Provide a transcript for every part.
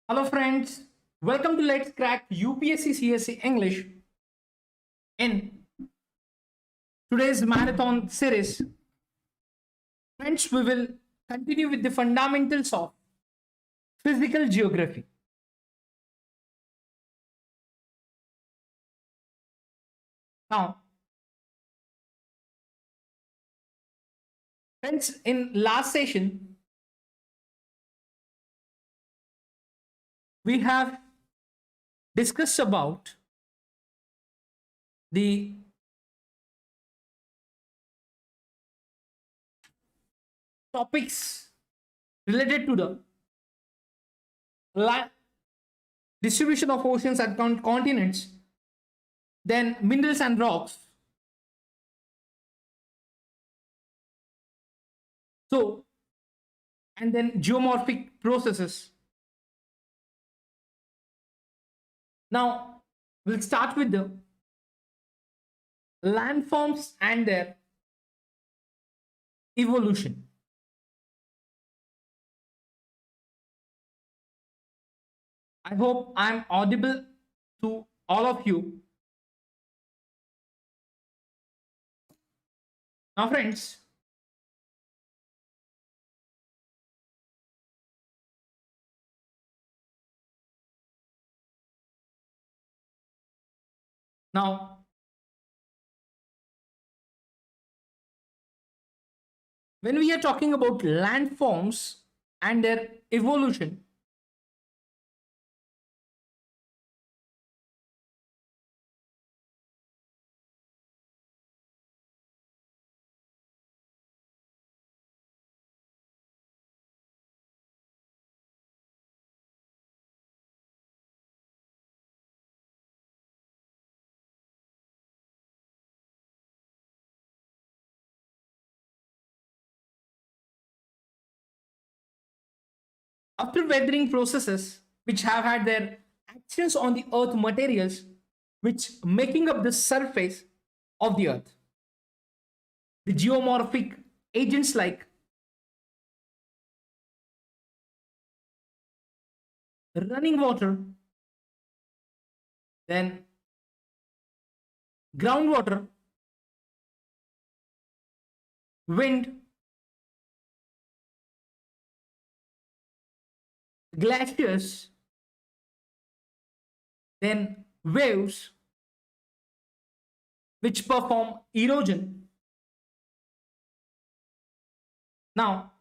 Hello friends, welcome to Let's Crack UPSC CSE English. In today's marathon series, friends, we will continue with the fundamentals of physical geography. Now, friends, in last session, we have discussed about the topics related to the distribution of oceans and continents, then minerals and rocks. So, and then geomorphic processes. Now, we'll start with the landforms and their evolution. I hope I'm audible to all of you. Now, friends, now when we are talking about landforms and their evolution, after weathering processes which have had their actions on the earth materials which making up the surface of the earth, the geomorphic agents like running water, then groundwater, wind, glaciers, then waves which perform erosion. Now,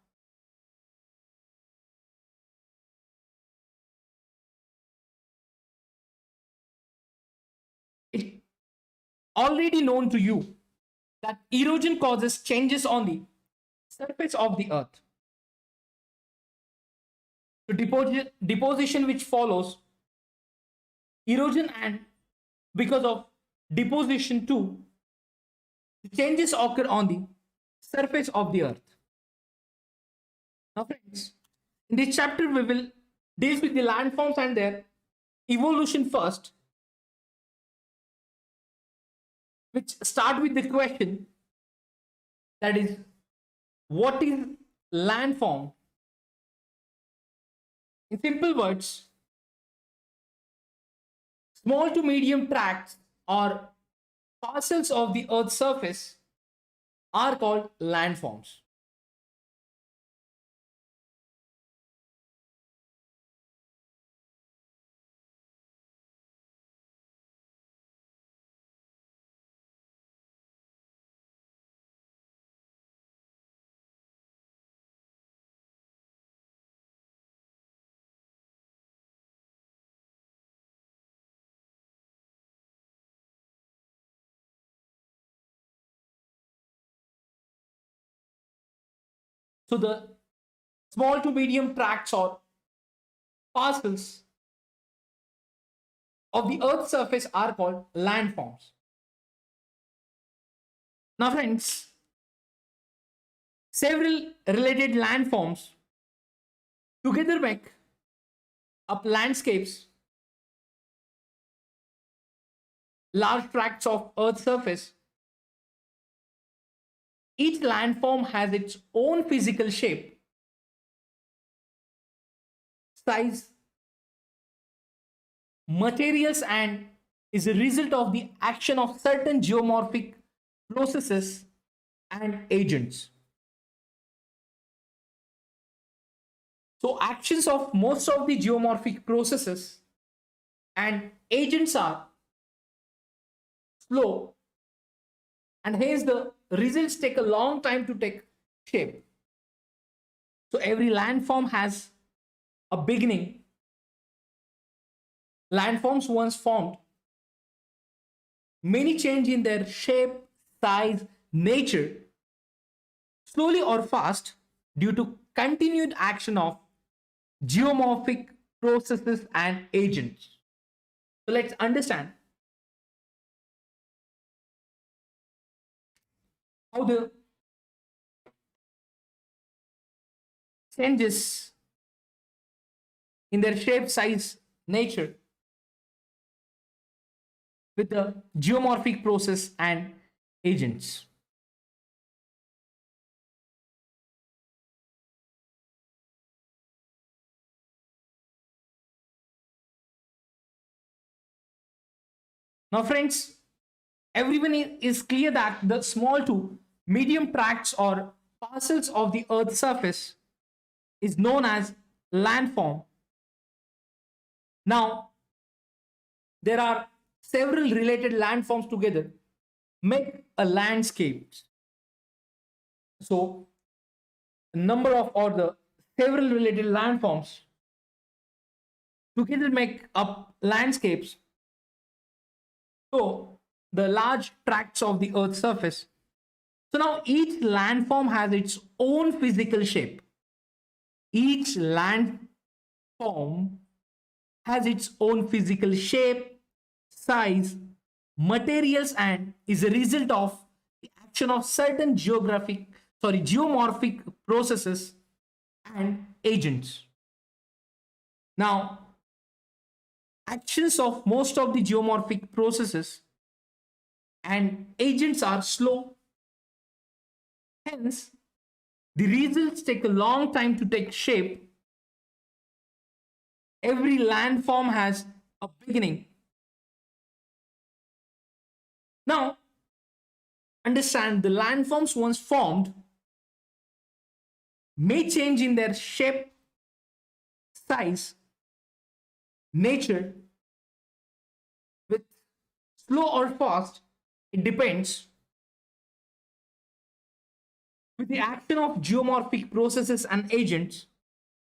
it already known to you that erosion causes changes on the surface of the earth. The deposition which follows erosion, and because of deposition too, the changes occur on the surface of the earth. Now friends, in this chapter we will deal with the landforms and their evolution first, which start with the question that is, what is landform? In simple words, small to medium tracts or parcels of the earth's surface are called landforms. So the small to medium tracts or parcels of the earth's surface are called landforms. Now friends, several related landforms together make up landscapes, large tracts of earth's surface. Each landform has its own physical shape, size, materials and is a result of the action of certain geomorphic processes and agents. So actions of most of the geomorphic processes and agents are slow, and hence the results take a long time to take shape. So every landform has a beginning. Landforms once formed, many change in their shape, size, nature, slowly or fast, due to continued action of geomorphic processes and agents. So let's understand how the changes in their shape, size, nature with the geomorphic process and agents. Now, friends, everyone is clear that the small to medium tracts or parcels of the Earth's surface is known as landform. Now, there are several related landforms together make a landscape. So, a number of or the several related landforms together make up landscapes. So, the large tracts of the Earth's surface. So now each landform has its own physical shape. Each landform has its own physical shape, size, materials, and is a result of the action of certain geomorphic processes and agents. Now, actions of most of the geomorphic processes and agents are slow. Hence, the results take a long time to take shape. Every landform has a beginning. Now, understand the landforms once formed may change in their shape, size, nature, with slow or fast, it depends, with the action of geomorphic processes and agents.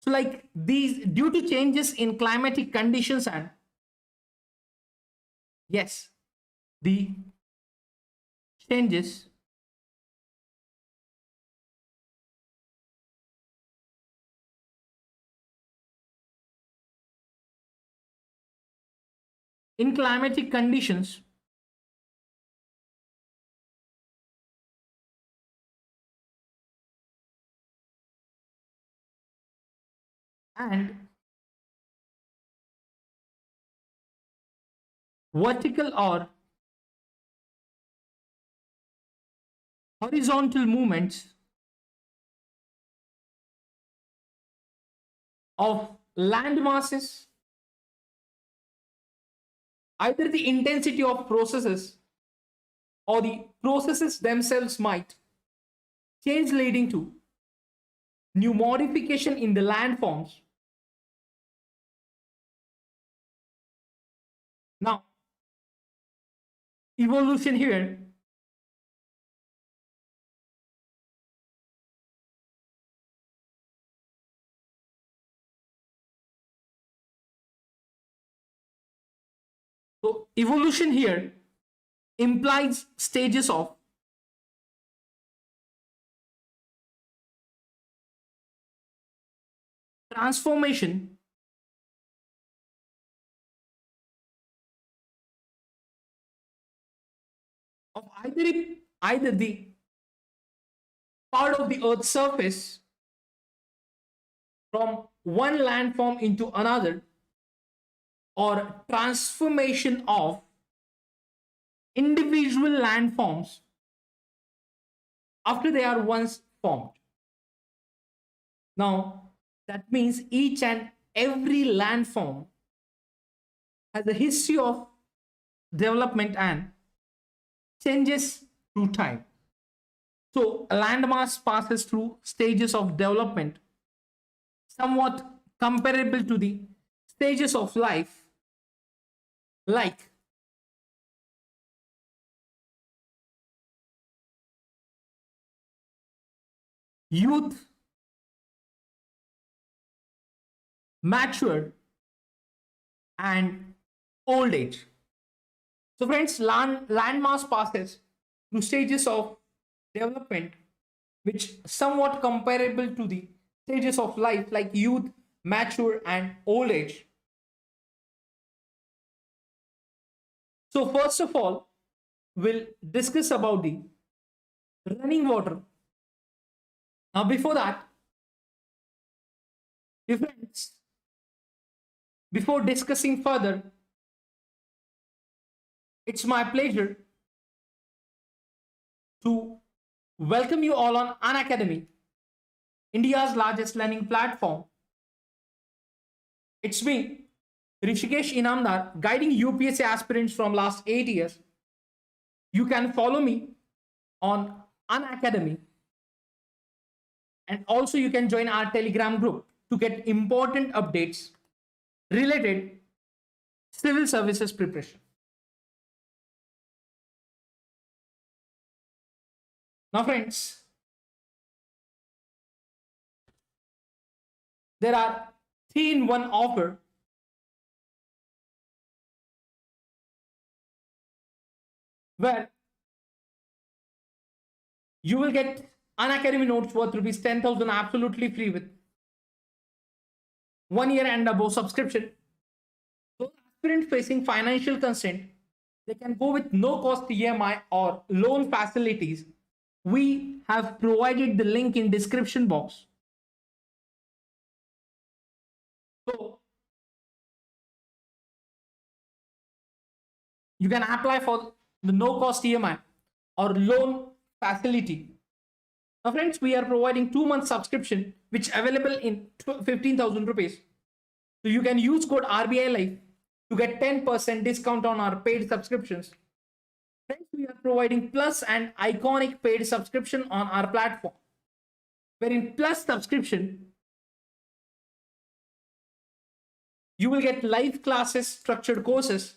So like these, due to changes in climatic conditions and yes, the changes in climatic conditions and vertical or horizontal movements of land masses, either the intensity of processes or the processes themselves might change, leading to new modification in the landforms. Now, evolution here. So evolution here implies stages of transformation of either the part of the Earth's surface from one landform into another, or transformation of individual landforms after they are once formed. Now, that means each and every landform has a history of development and changes through time. So a landmass passes through stages of development, somewhat comparable to the stages of life, like youth, mature, and old age. So friends, landmass passes through stages of development which somewhat comparable to the stages of life like youth, mature, and old age. So first of all, we'll discuss about the running water. Now before that, friends, before discussing further, it's my pleasure to welcome you all on Unacademy, India's largest learning platform. It's me, Rushikesh Inamdar, guiding UPSC aspirants from last 8 years. You can follow me on Unacademy, and also you can join our Telegram group to get important updates related civil services preparation. Now friends, there are 3-in-1 offer where you will get Unacademy notes worth rupees 10,000 absolutely free with 1 year and above subscription. So aspirant facing financial constraint, they can go with no cost EMI or loan facilities. We have provided the link in description box. So you can apply for the no cost EMI or loan facility. Now friends, we are providing 2-month subscription which available in 15,000 rupees. So you can use code RBI Life to get 10% discount on our paid subscriptions. Friends, we are providing Plus and Iconic paid subscription on our platform. Where in Plus subscription, you will get live classes, structured courses,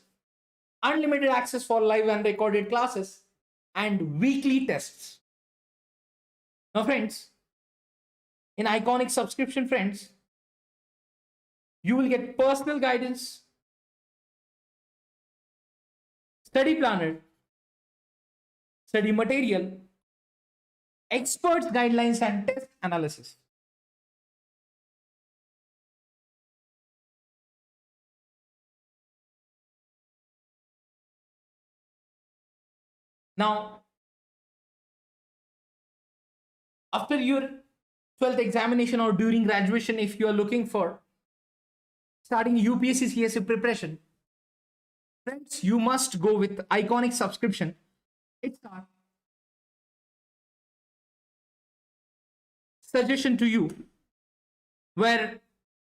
unlimited access for live and recorded classes, and weekly tests. Now friends, in Iconic subscription, friends, you will get personal guidance, study planner, study material, experts guidelines, and test analysis. Now, after your 12th examination or during graduation, if you are looking for starting UPSC CSE preparation, friends, you must go with Iconic subscription. It's our suggestion to you, where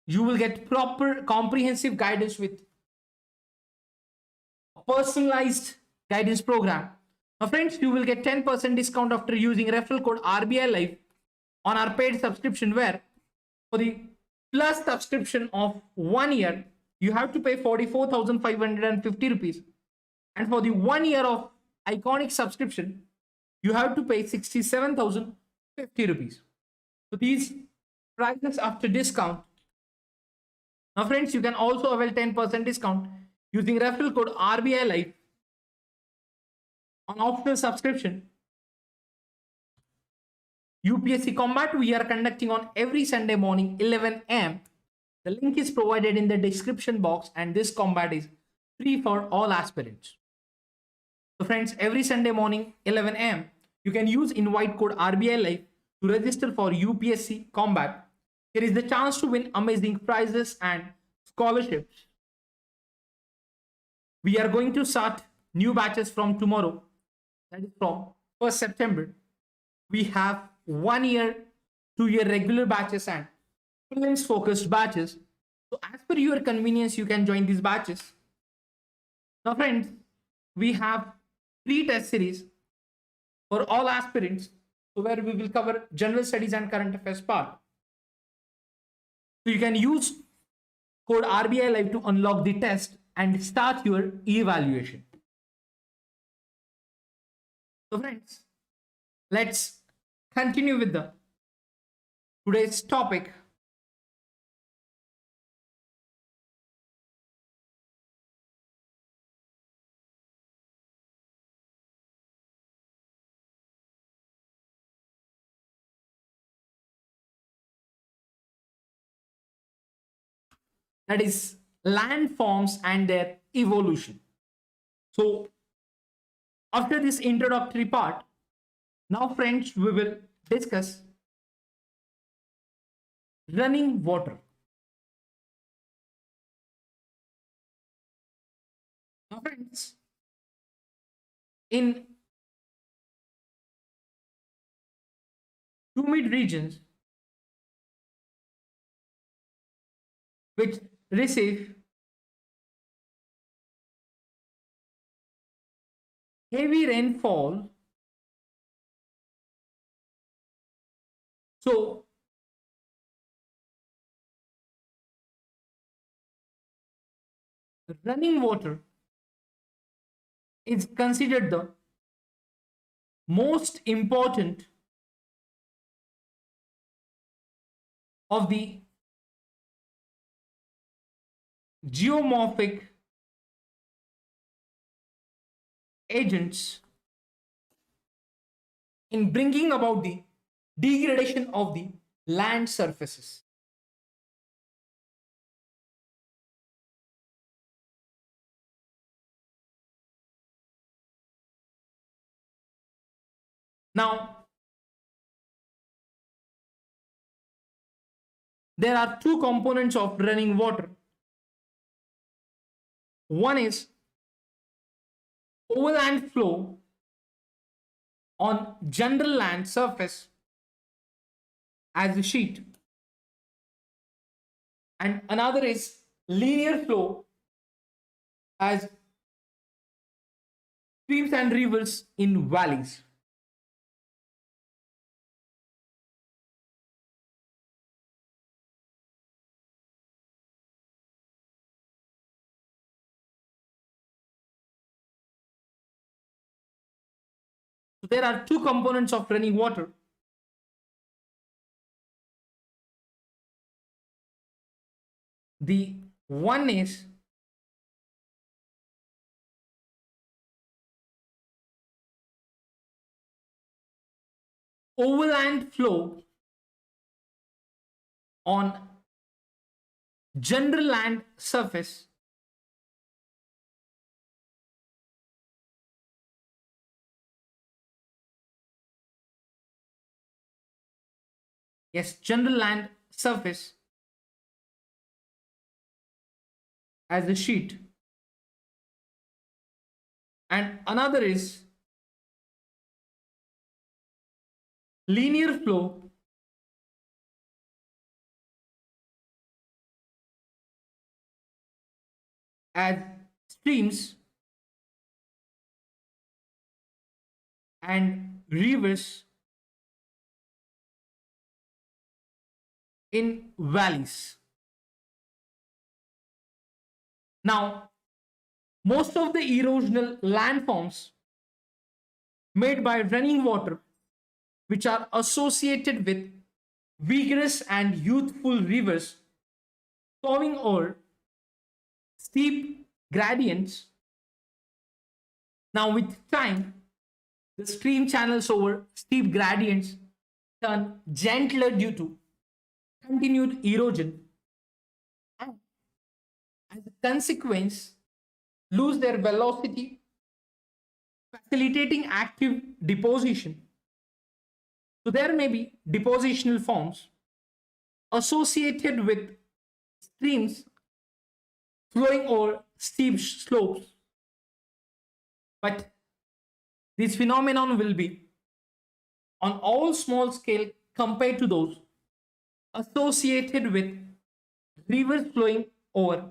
you will get proper comprehensive guidance with a personalized guidance program. Now friends, you will get 10% discount after using referral code RBI Life on our paid subscription, where for the Plus subscription of 1 year, you have to pay 44,550 rupees. And for the 1 year of Iconic subscription, you have to pay 67,050 rupees. So these prices after discount. Now friends, you can also avail 10% discount using referral code RBI Life on optional subscription. UPSC Combat we are conducting on every Sunday morning 11 am. The link is provided in the description box, and this combat is free for all aspirants. So friends, every Sunday morning 11 am, you can use invite code RBI Life to register for UPSC Combat. Here is the chance to win amazing prizes and scholarships. We are going to start new batches from tomorrow, that is from 1st September. We have 1 year, 2 year regular batches and prelims focused batches. So as per your convenience, you can join these batches. Now, friends, we have 3 test series for all aspirants, so where we will cover general studies and current affairs part. So you can use code RBI Live to unlock the test and start your evaluation. So friends, let's continue with the today's topic. That is landforms and their evolution. So after this introductory part, now friends, we will discuss running water. Now friends, in humid regions which receive heavy rainfall, so running water is considered the most important of the geomorphic agents in bringing about the degradation of the land surfaces. Now, there are 2 components of running water. One is overland flow on general land surface as a sheet, and another is linear flow as streams and rivers in valleys. So there are 2 components of running water. The one is overland flow on general land surface general land surface as a sheet, and another is linear flow as streams and rivers in valleys. Now, most of the erosional landforms made by running water, which are associated with vigorous and youthful rivers flowing over steep gradients. Now, with time, the stream channels over steep gradients turn gentler due to continued erosion, and as a consequence, lose their velocity, facilitating active deposition. So there may be depositional forms associated with streams flowing over steep slopes, but this phenomenon will be on all small scale compared to those associated with rivers flowing over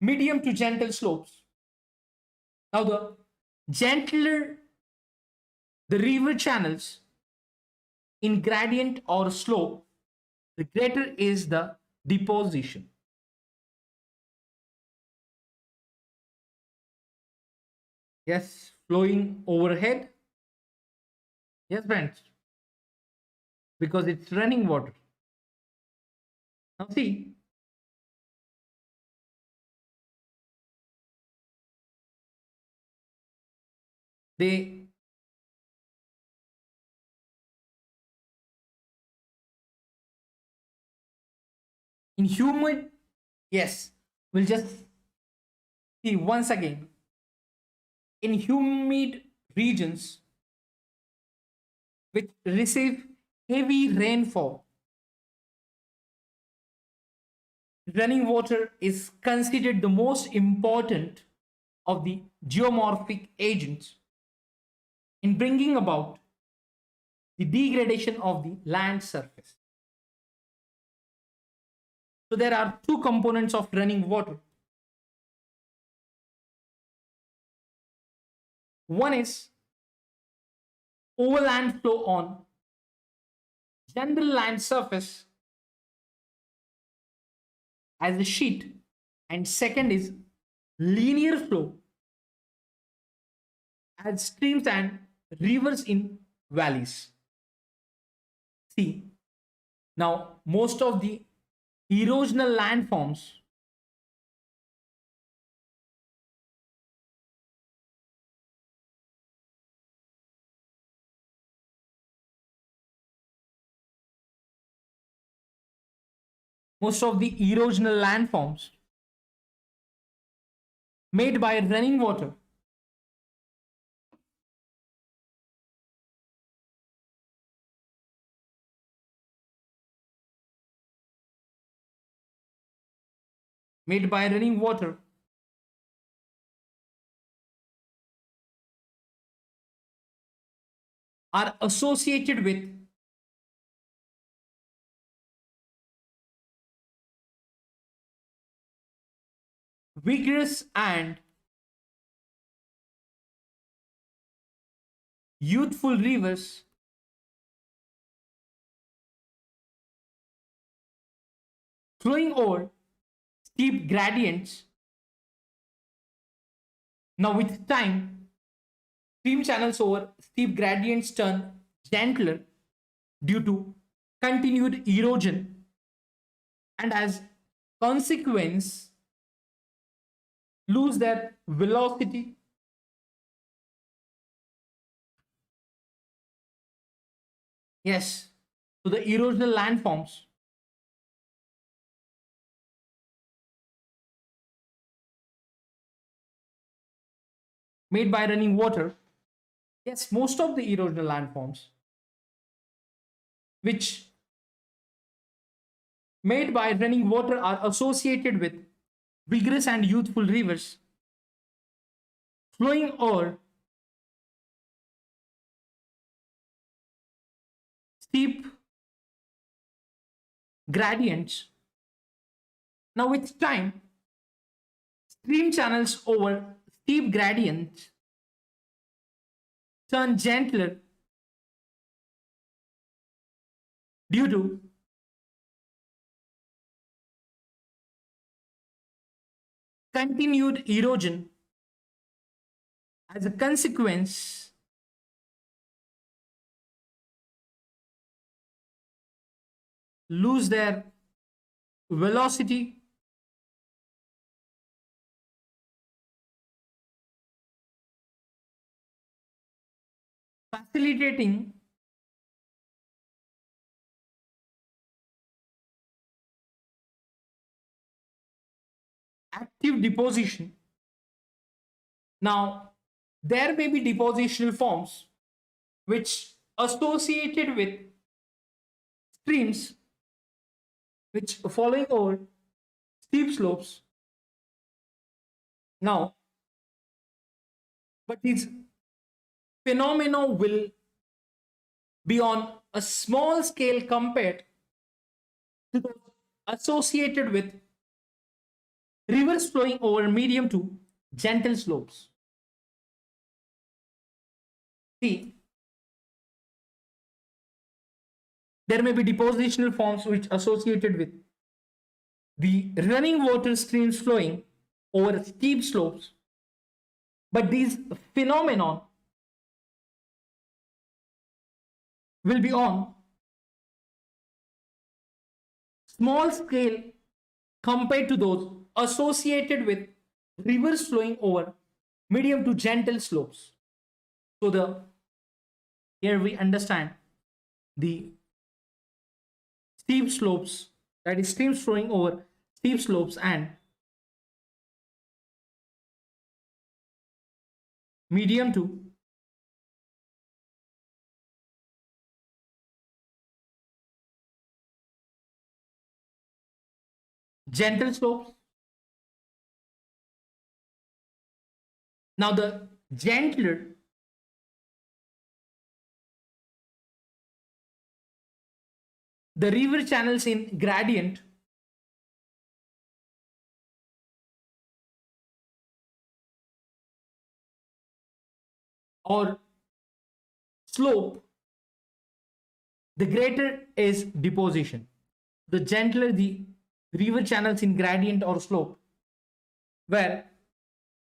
medium to gentle slopes. Now, the gentler the river channels in gradient or slope, the greater is the deposition. Yes, flowing overhead. Yes, friends, because it's running water. Now, see, they in humid, yes, we'll just see once again. In humid regions which receive heavy rainfall, running water is considered the most important of the geomorphic agents in bringing about the degradation of the land surface. So there are two components of running water. One is overland flow on general land surface as a sheet, and second is linear flow as streams and rivers in valleys. See, now most of the erosional landforms made by running water made by running water are associated with vigorous and youthful rivers flowing over steep gradients. Now, with time, stream channels over steep gradients turn gentler due to continued erosion, and as consequence, lose their velocity. Yes, to the erosional landforms. Made by running water. Yes, most of the erosional landforms which made by running water are associated with vigorous and youthful rivers flowing over steep gradients. Now, with time, stream channels over steep gradients turn gentler due to continued erosion. As a consequence, lose their velocity, facilitating active deposition. Now, there may be depositional forms which associated with streams which following over steep slopes. Now, but these phenomena will be on a small scale compared to those associated with rivers flowing over medium to gentle slopes. See, there may be depositional forms which associated with the running water streams flowing over steep slopes, but these phenomenon will be on small scale compared to those associated with rivers flowing over medium to gentle slopes. So here we understand the steep slopes, that is streams flowing over steep slopes, and medium to gentle slopes. Now the gentler the river channels in gradient or slope, the greater is deposition. The gentler the river channels in gradient or slope, where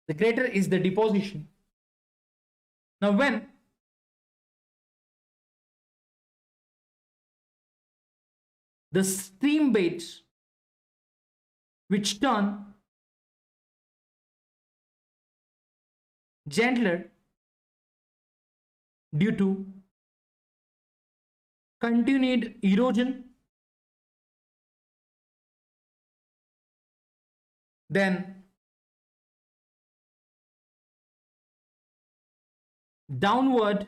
the greater is the deposition. Now when the stream beds which turn gentler due to continued erosion, then downward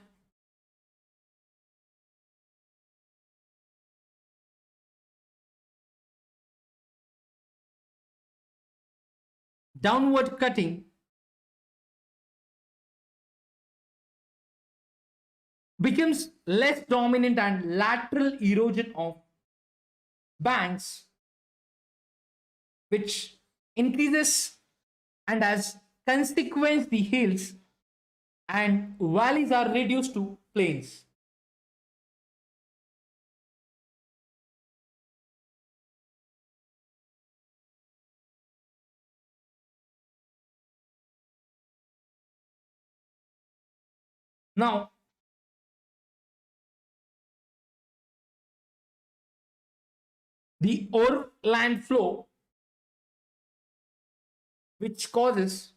cutting becomes less dominant, and lateral erosion of banks which increases, and as consequence the hills and valleys are reduced to plains. Now the overland flow which causes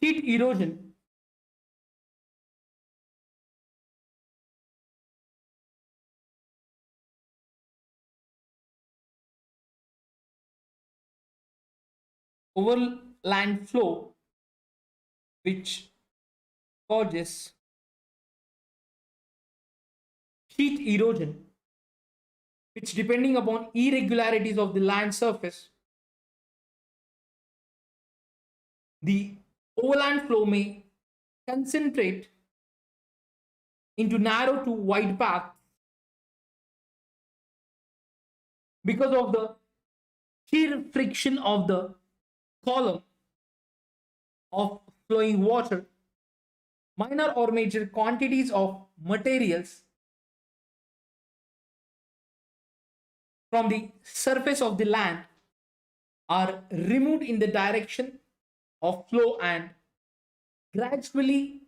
sheet erosion overland flow which causes sheet erosion, which depending upon irregularities of the land surface, the overland flow may concentrate into narrow to wide paths because of the shear friction of the column of flowing water. Minor or major quantities of materials from the surface of the land are removed in the direction of flow, and gradually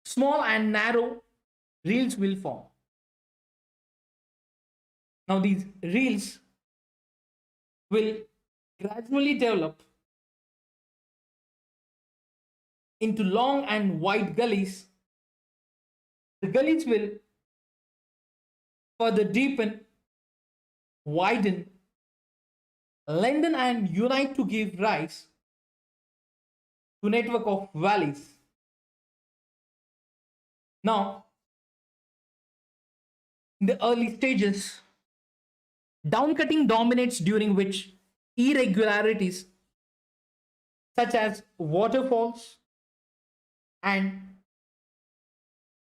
small and narrow reels will form. Now these reels will gradually develop into long and wide gullies. The gullies will further deepen, widen, lengthen and unite to give rise to network of valleys. Now, in the early stages, downcutting dominates, during which irregularities such as waterfalls and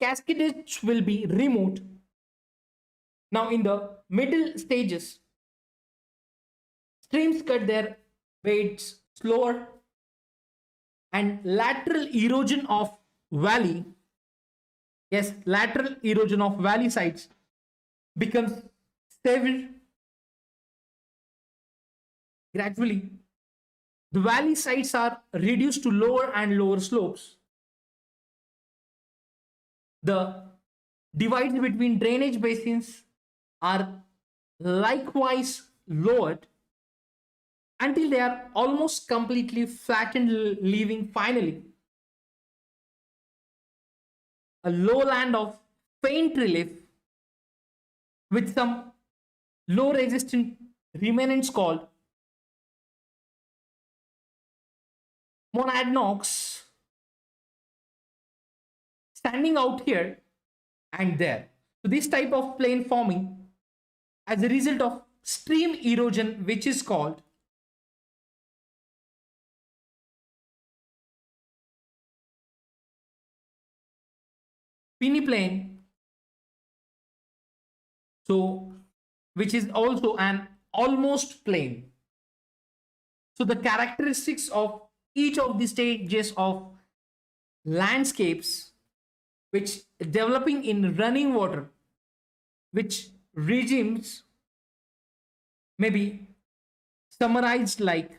cascades will be removed. Now in the middle stages, streams cut their beds slower, and lateral erosion of valley, yes, lateral erosion of valley sides becomes severe gradually. The valley sides are reduced to lower and lower slopes. The divides between drainage basins are likewise lowered until they are almost completely flattened, leaving finally a lowland of faint relief with some low resistant remnants called monadnocks standing out here and there. So this type of plain forming as a result of stream erosion, which is called peneplain, so which is also an almost plane. So the characteristics of each of the stages of landscapes which developing in running water, which regimes may be summarized like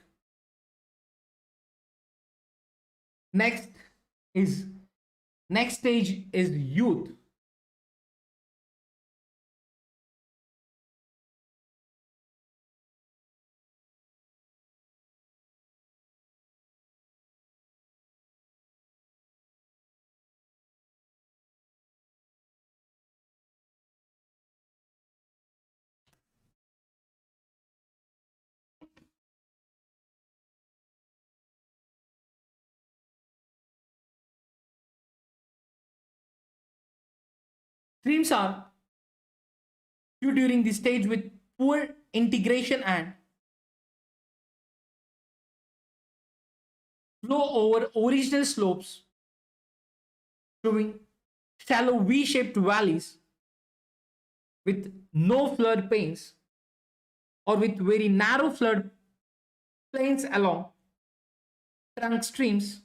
next is next stage is youth. Streams are few during the stage with poor integration and flow over original slopes, showing shallow V-shaped valleys with no flood plains or with very narrow flood plains along trunk streams.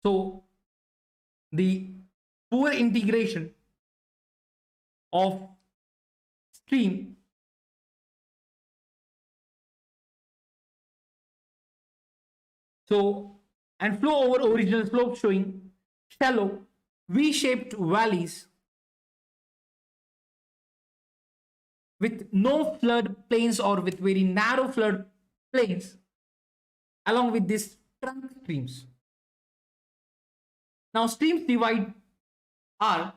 So the poor integration of stream so and flow over original slope, showing shallow V-shaped valleys with no flood plains or with very narrow flood plains along with these trunk streams. Now streams divide are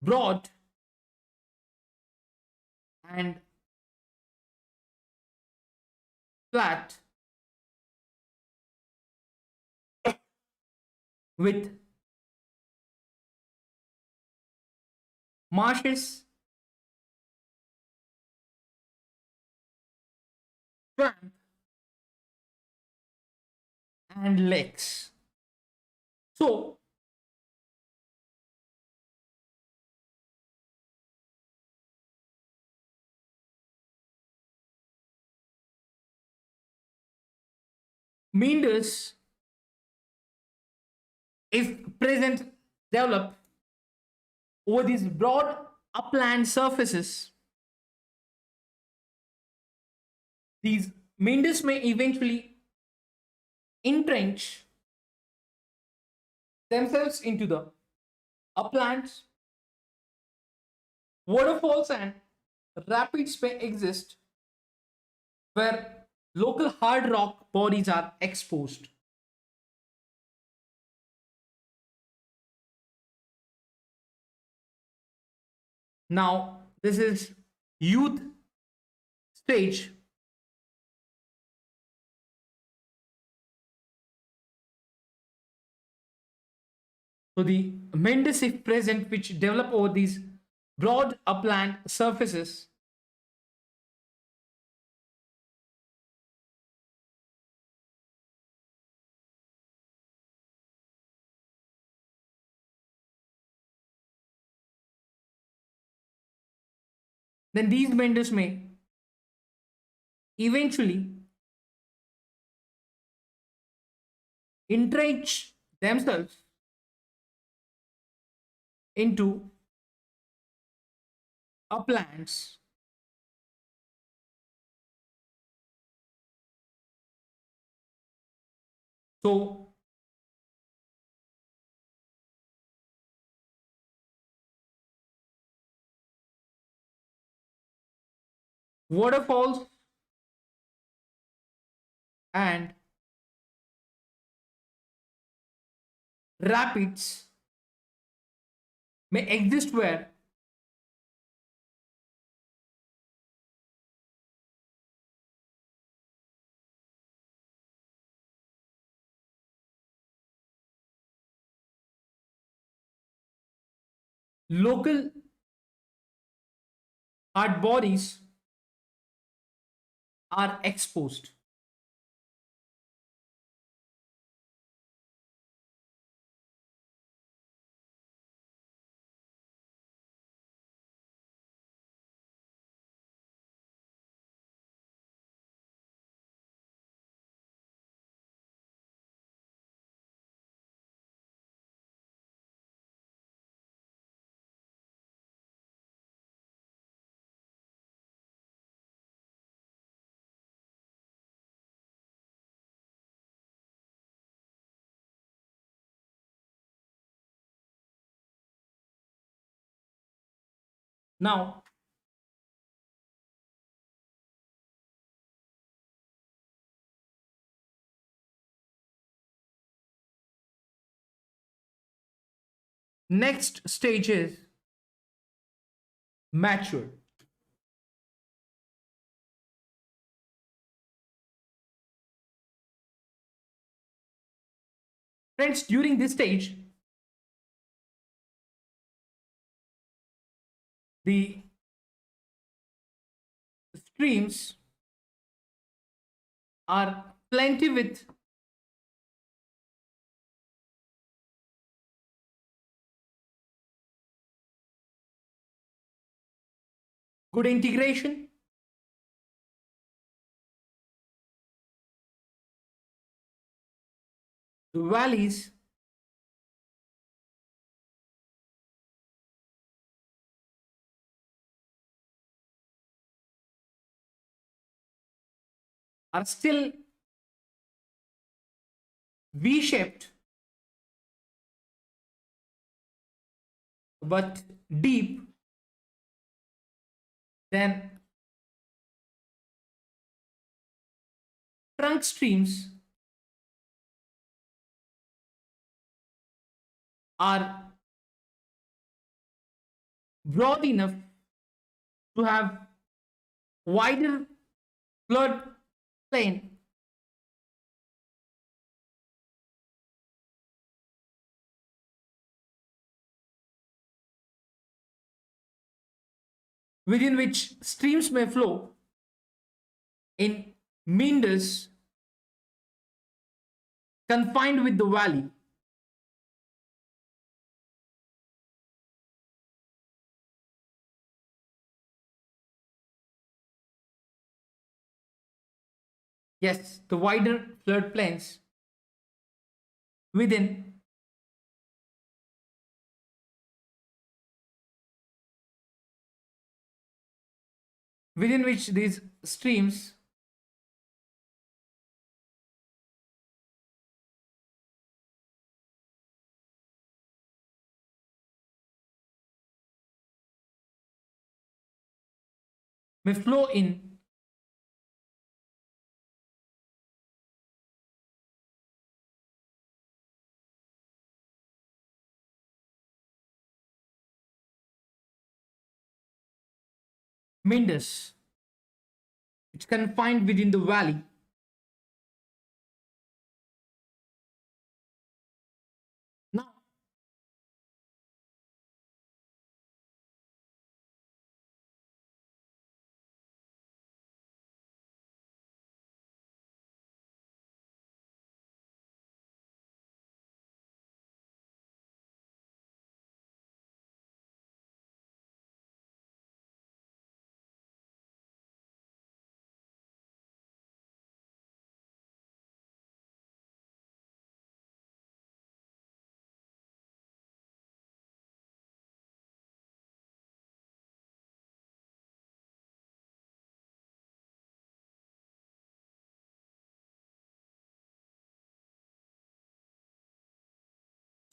broad and flat with marshes, swamp, and lakes. So meanders, if present, develop over these broad upland surfaces. These meanders may eventually entrench themselves into the uplands. Waterfalls and rapids may exist where local hard rock bodies are exposed. Now, this is youth stage. So the meanders, if present, which develop over these broad upland surfaces, then these meanders may eventually entrench themselves into uplands. So waterfalls and rapids may exist where local hard bodies are exposed. Now, next stage is mature. Friends, during this stage, the streams are plenty with good integration, the valleys are still V-shaped but deep, then trunk streams are broad enough to have wider flood plain within which streams may flow in meanders confined with the valley. Yes, the wider floodplains within within which these streams may flow in Meanders, which confined within the valley. Now,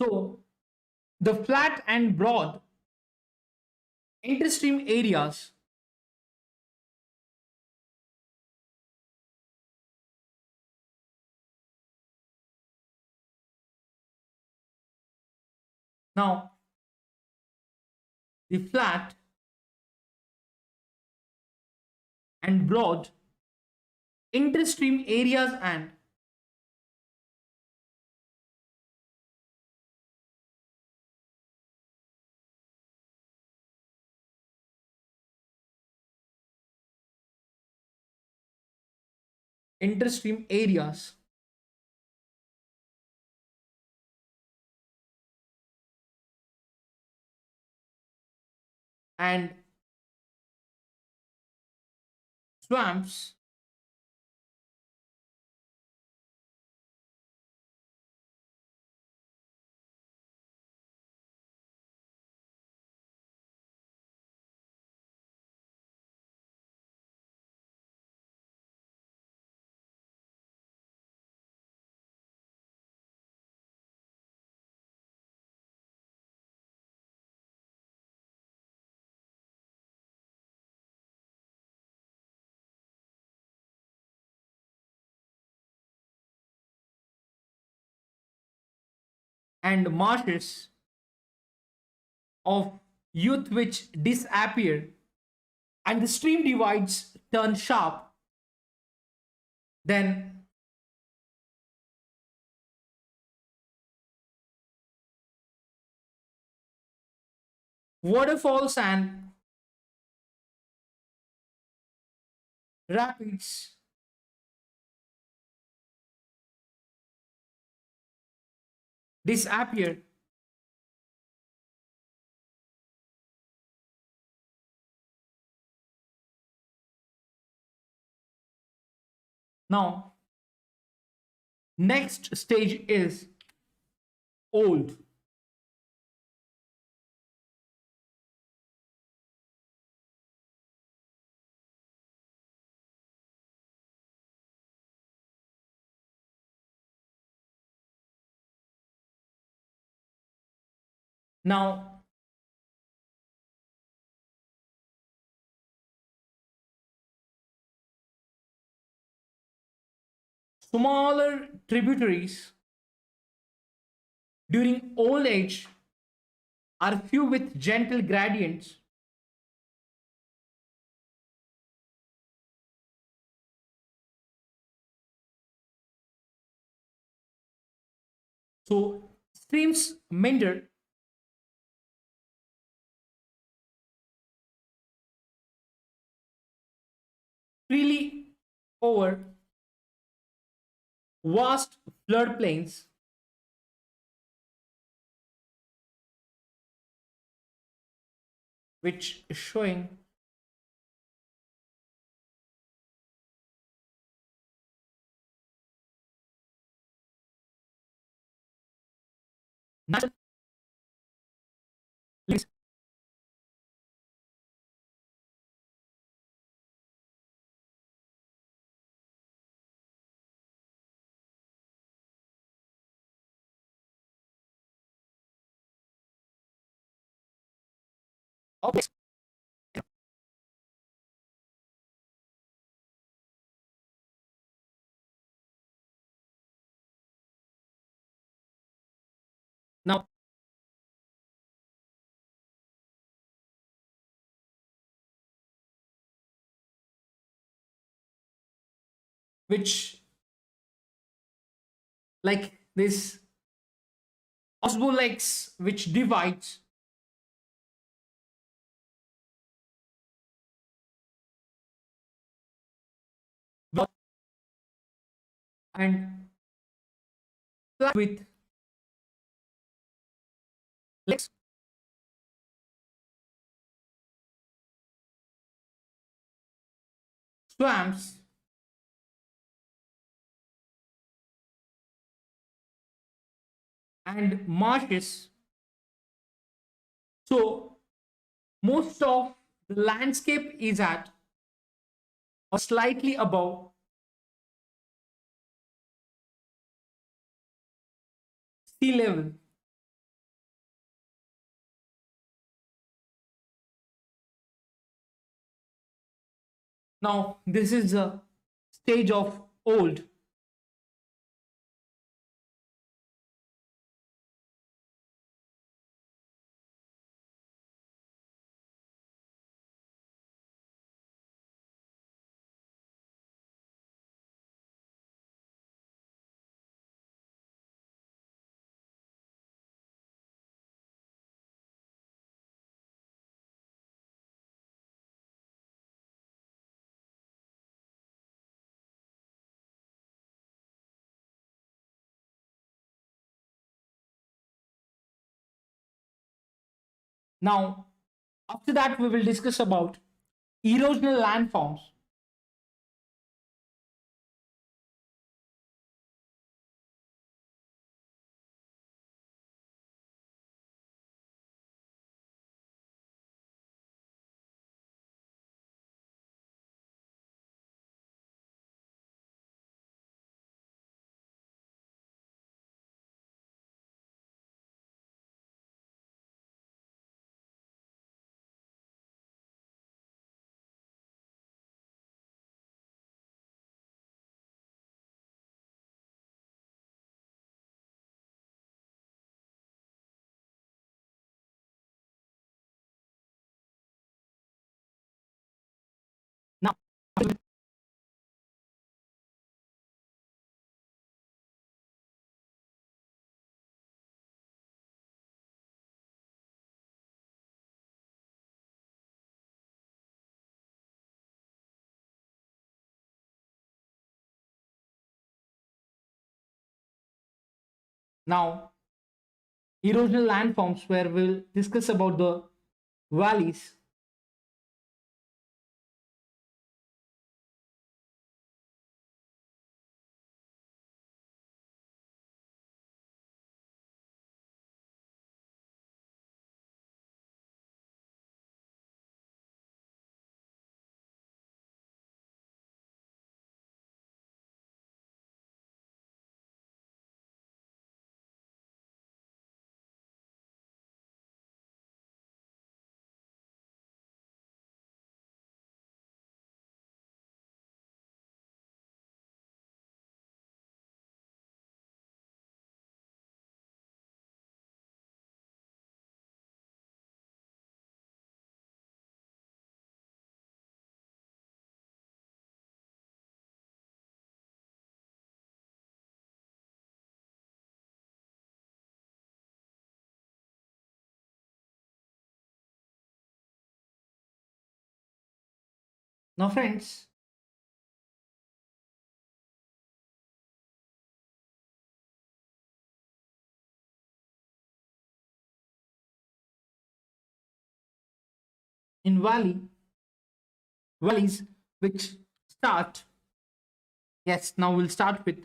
so the flat and broad interstream areas now the flat and broad interstream areas and interstream areas and swamps and marshes of youth which disappear and the stream divides turn sharp, then waterfalls and rapids disappear. Now, next stage is old. Now, smaller tributaries during old age are few with gentle gradients. So streams meander freely over vast floodplains which is showing national levees, objects. Now, which like this osmolex which divides and with legs, swamps, and marshes. So most of the landscape is at or slightly above sea level. Now this is the stage of old. Now after that we will discuss about erosional landforms. Now, now erosional landforms where we'll discuss about the valleys. Now friends, in valleys which start, yes, now we'll start with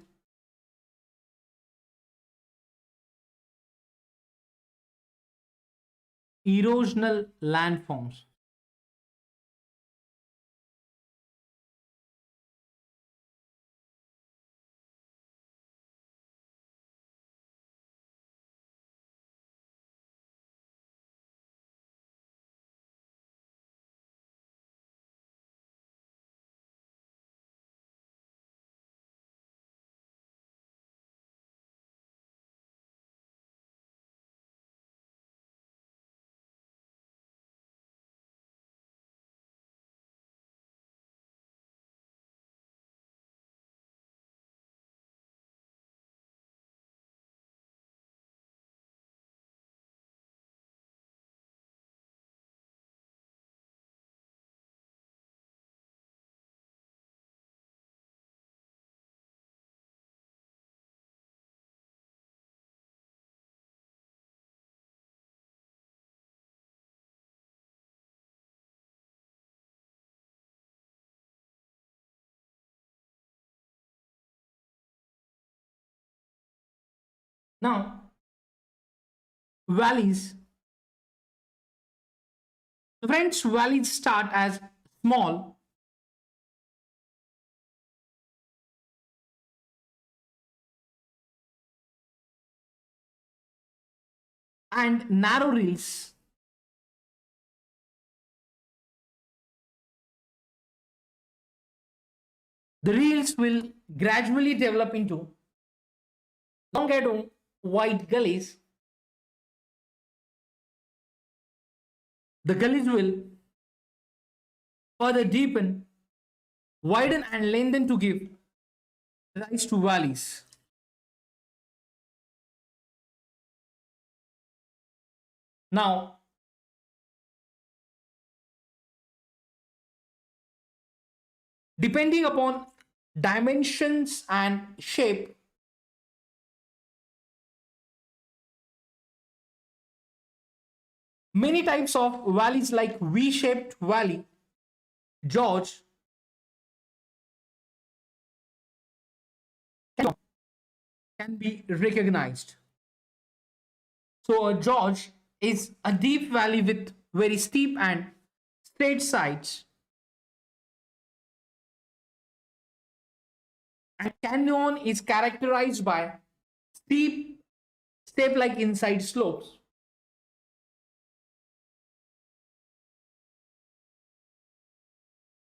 erosional landforms. Now, valleys. So friends, valleys start as small and narrow rills. The rills will gradually develop into long and wide gullies. The gullies will further deepen, widen, and lengthen to give rise to valleys. Now, depending upon dimensions and shape, many types of valleys like V-shaped valley, George, can be recognized. So a George is a deep valley with very steep and straight sides. And canyon is characterized by steep, step-like inside slopes.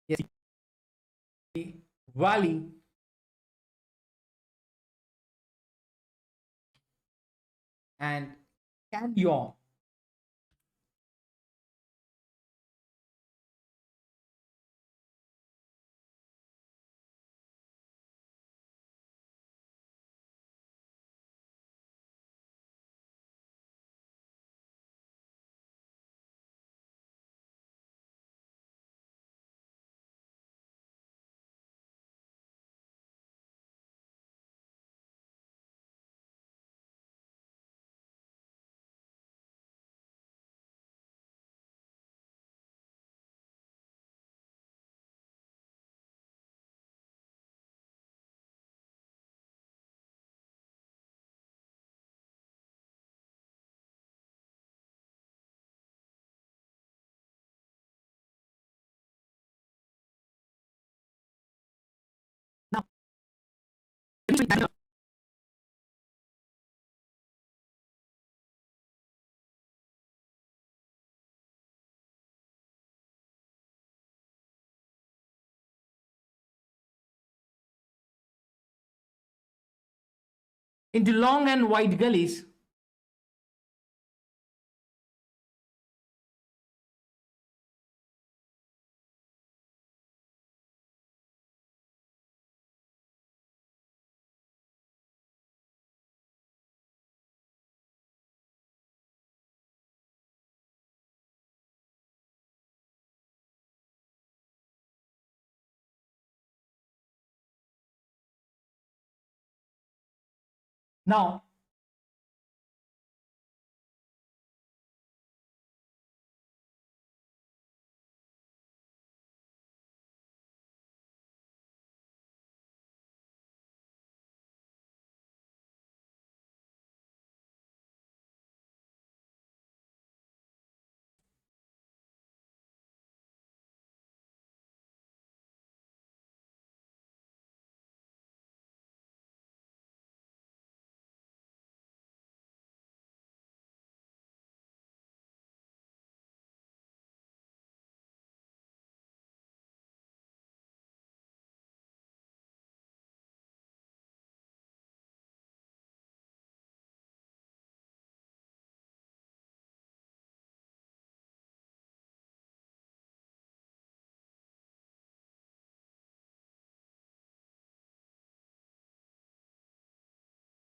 Yes, valley and canyon. Now, into long and wide gullies. Now,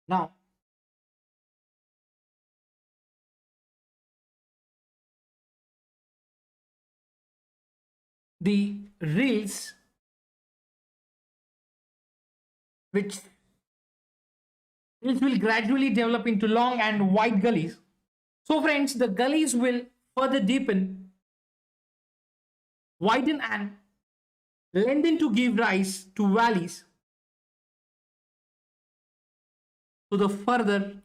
Now, the rills, which will gradually develop into long and wide gullies. So friends, the gullies will further deepen, widen and lengthen to give rise to valleys. So the further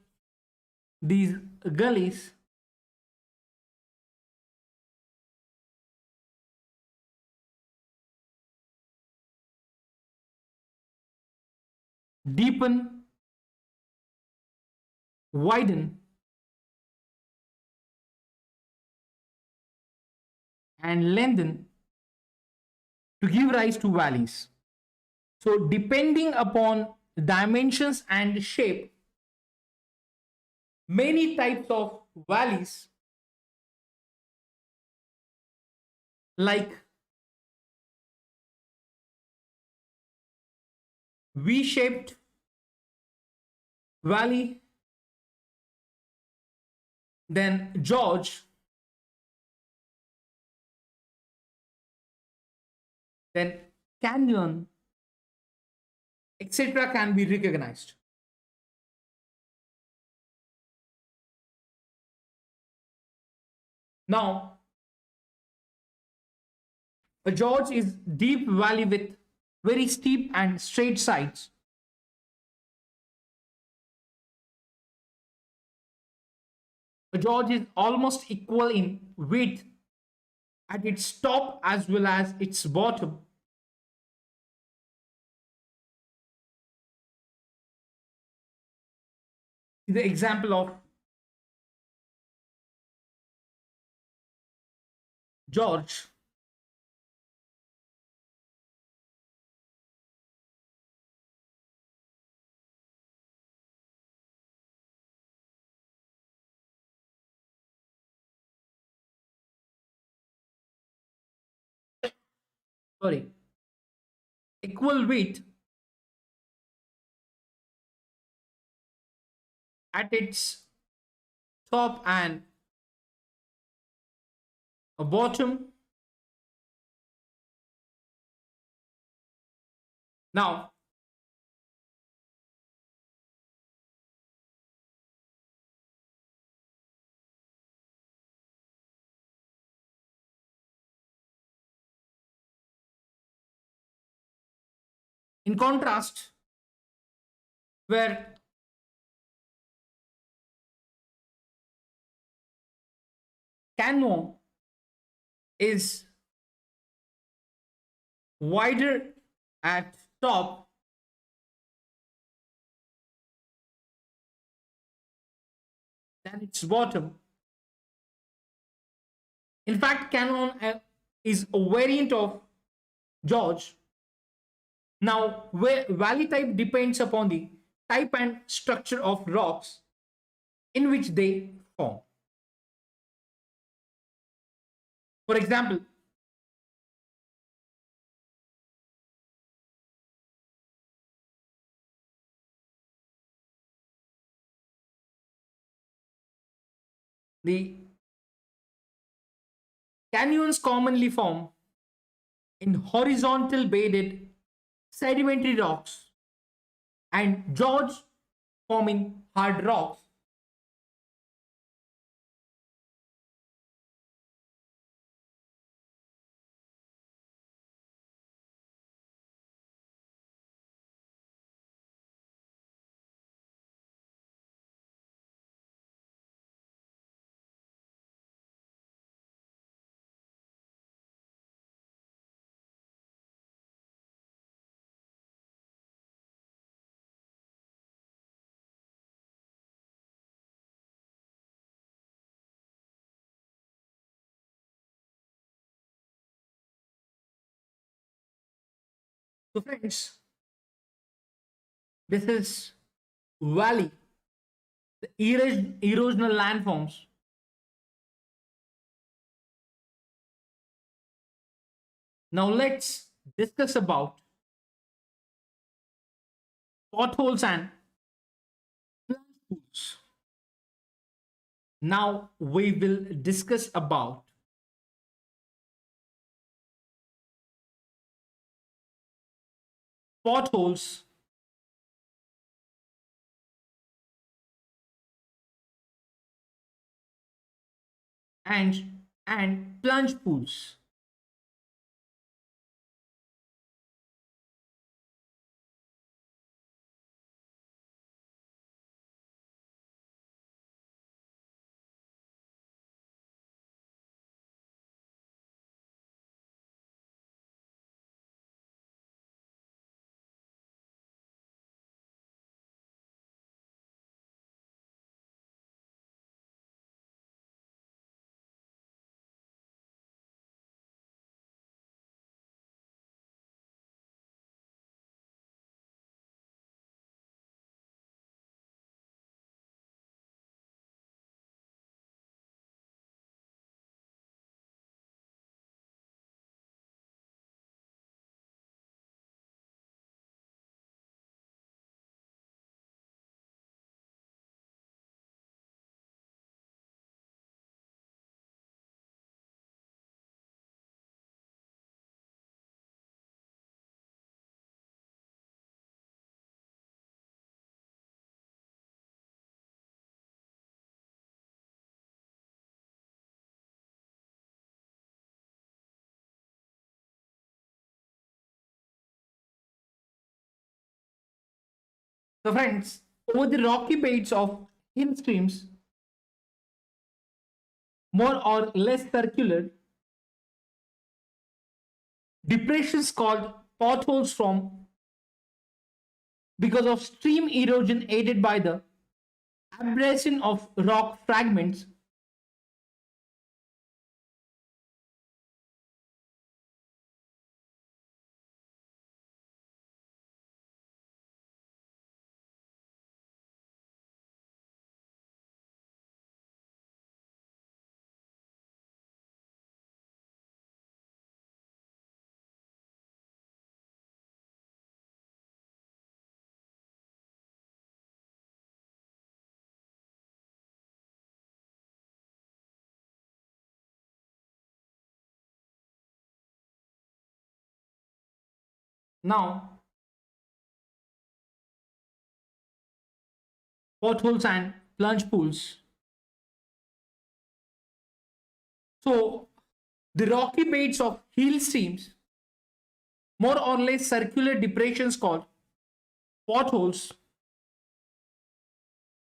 these gullies deepen, widen and lengthen to give rise to valleys. So depending upon dimensions and shape, many types of valleys like V-shaped valley, then George, then canyon, etc. can be recognized. Now, a gorge is deep valley with very steep and straight sides. A gorge is almost equal in width at its top as well as its bottom. The example of George. Sorry, equal width at its top and a bottom. Now, in contrast, where canyon is wider at top than its bottom. In fact, canyon is a variant of George. Now, where valley type depends upon the type and structure of rocks in which they form. For example, the canyons commonly form in horizontal bedded sedimentary rocks and gorge form in hard rocks. So friends, this is valley, the erosional landforms. Now let's discuss about potholes and pools. Now we will discuss about potholes and plunge pools. So friends, over the rocky beds of hill streams, more or less circular, depressions called potholes from because of stream erosion aided by the abrasion of rock fragments. Now, potholes and plunge pools. So, the rocky beds of hill streams, more or less circular depressions called potholes,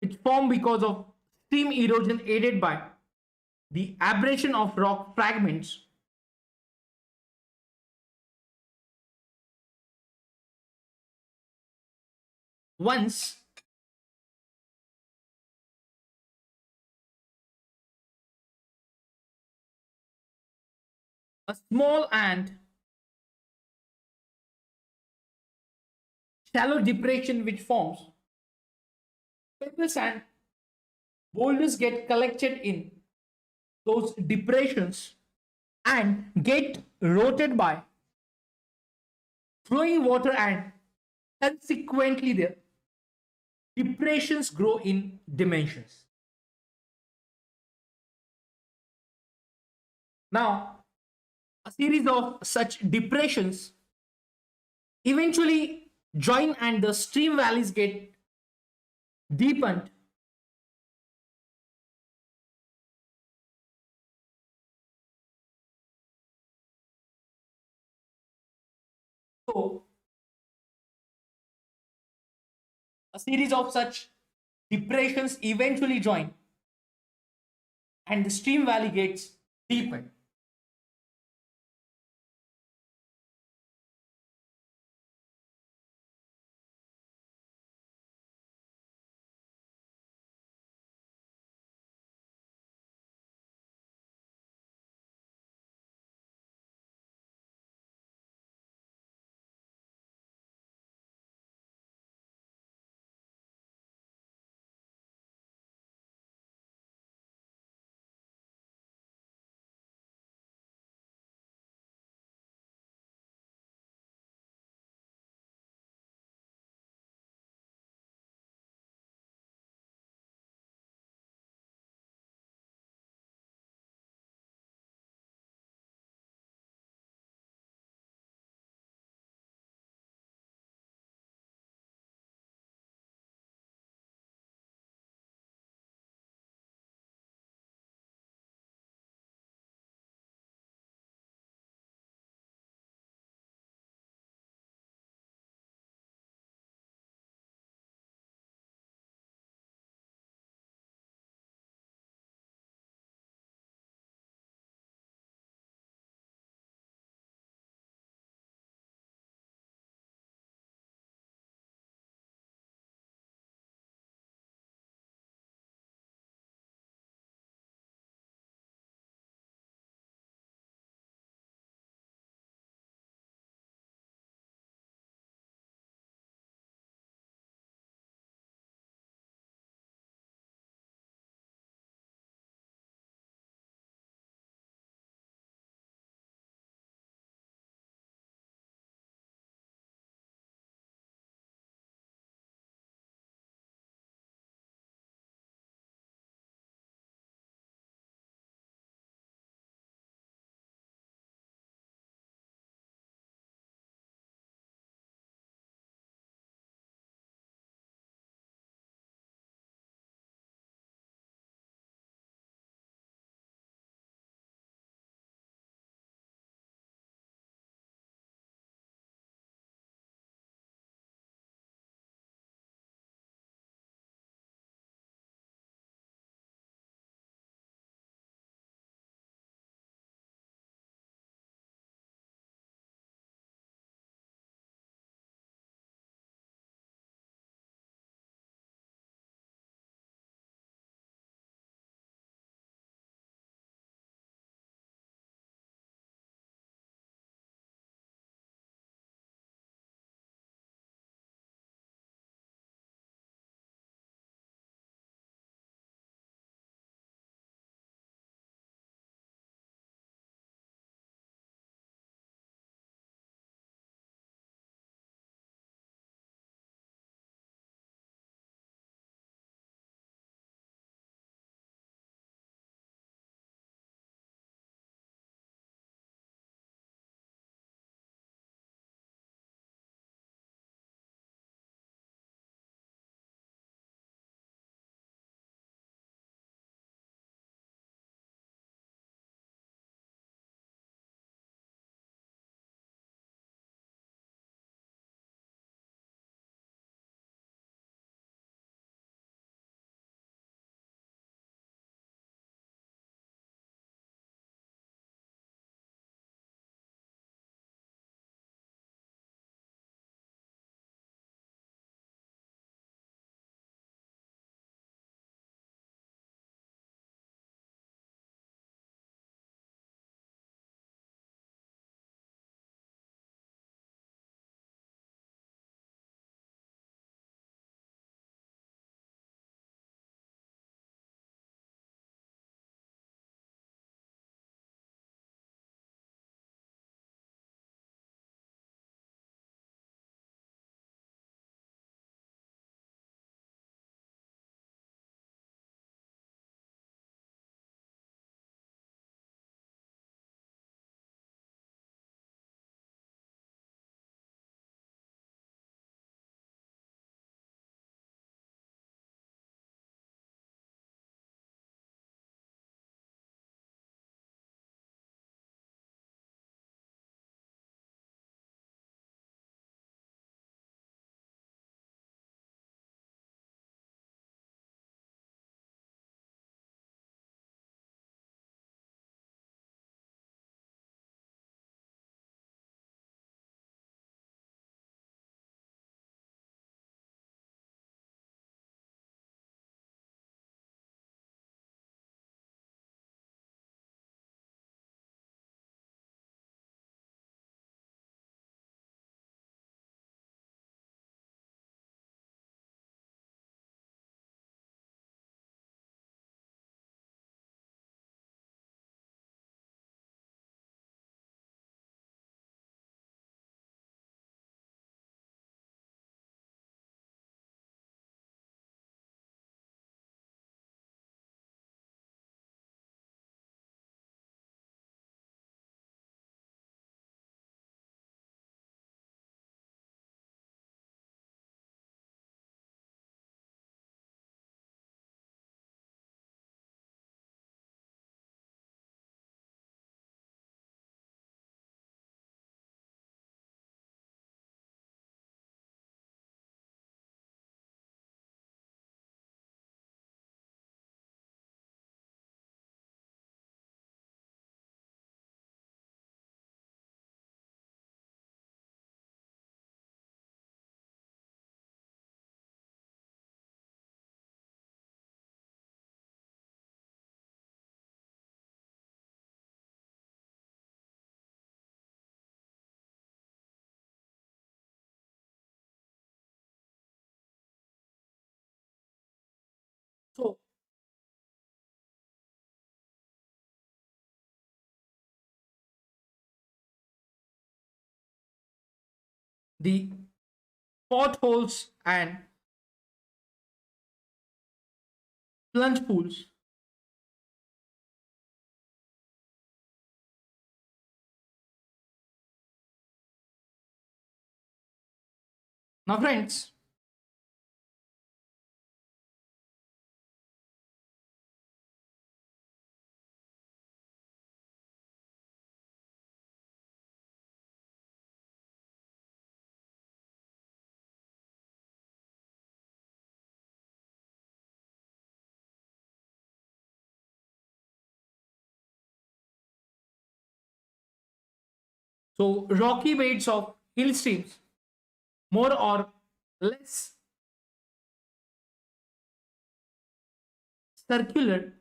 which form because of stream erosion aided by the abrasion of rock fragments. Once a small and shallow depression which forms, pebbles and boulders get collected in those depressions and get rotated by flowing water, and consequently the depressions grow in dimensions. Now, a series of such depressions eventually join and the stream valleys get deepened. So, a series of such depressions eventually join and the stream valley gets deepened. So the potholes and plunge pools. Now, friends, so rocky beds of hill streams, more or less circular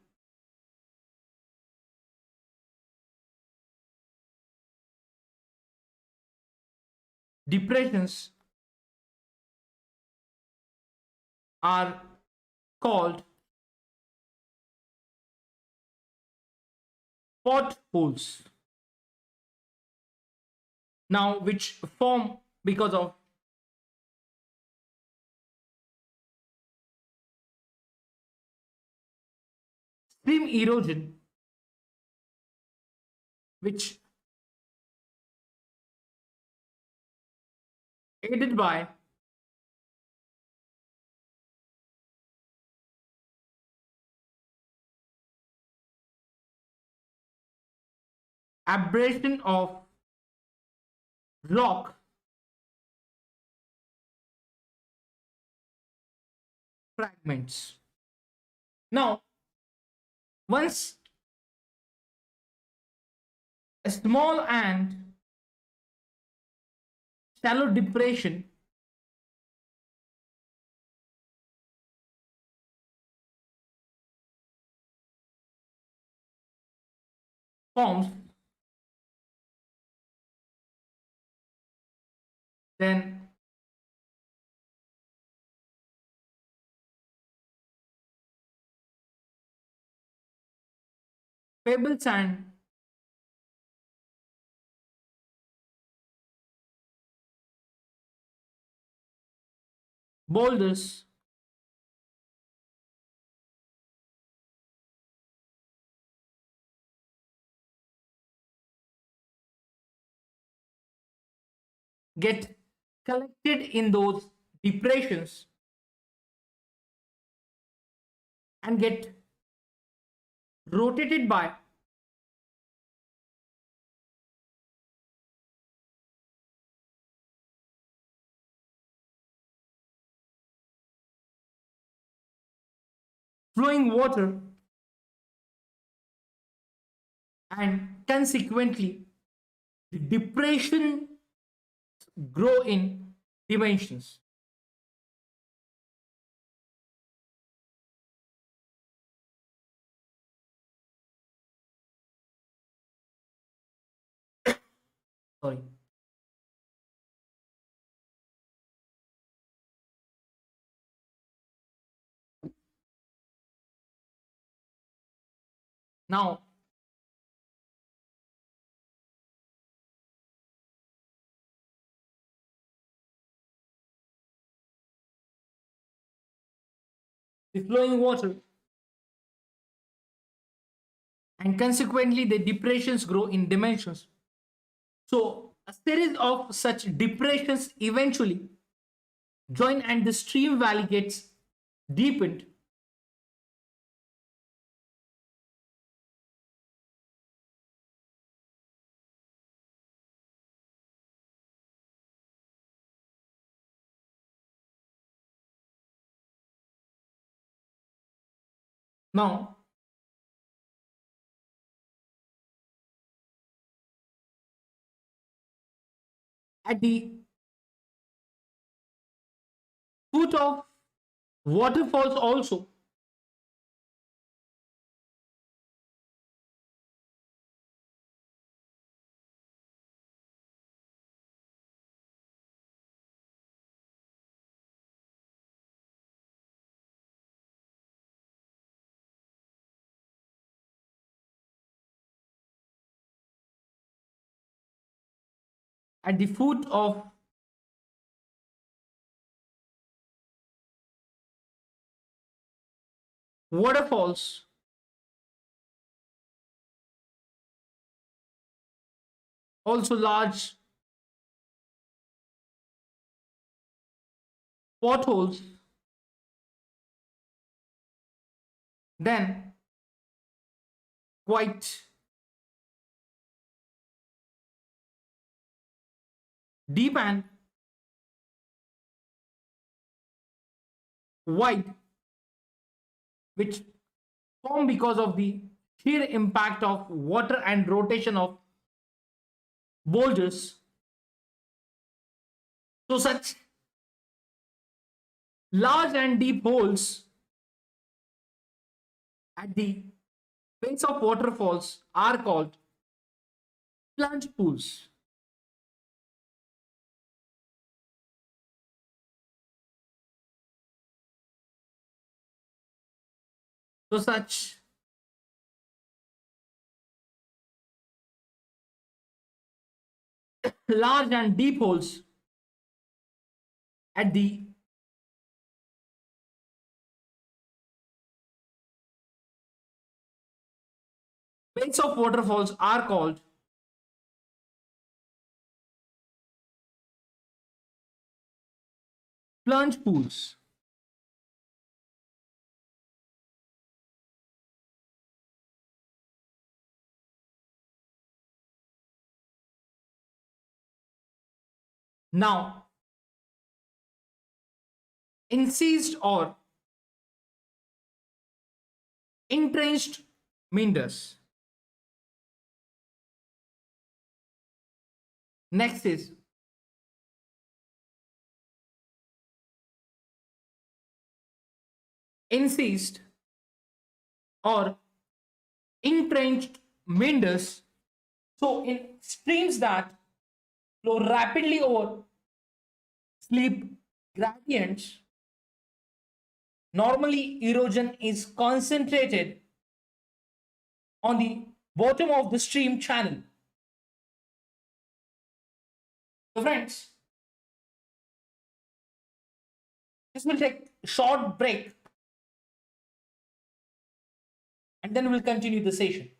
depressions are called potholes. Now, which form because of stream erosion, which aided by abrasion of rock fragments. Now, once a small and shallow depression forms, then pebbles and boulders get collected in those depressions and get rotated by flowing water, and consequently the depression grow in dimensions. Sorry. Now, the flowing water and consequently the depressions grow in dimensions. So a series of such depressions eventually join and the stream valley gets deepened. Now, at the foot of waterfalls also, at the foot of waterfalls, also large potholes, then quite deep and wide, which form because of the sheer impact of water and rotation of boulders. So such large and deep holes at the base of waterfalls are called plunge pools. So such large and deep holes at the base of waterfalls are called plunge pools. Now, incised or entrenched meanders. Next is incised or entrenched meanders. So, in streams that flow rapidly over steep gradients, normally erosion is concentrated on the bottom of the stream channel. So, friends, this will take a short break and then we'll continue the session.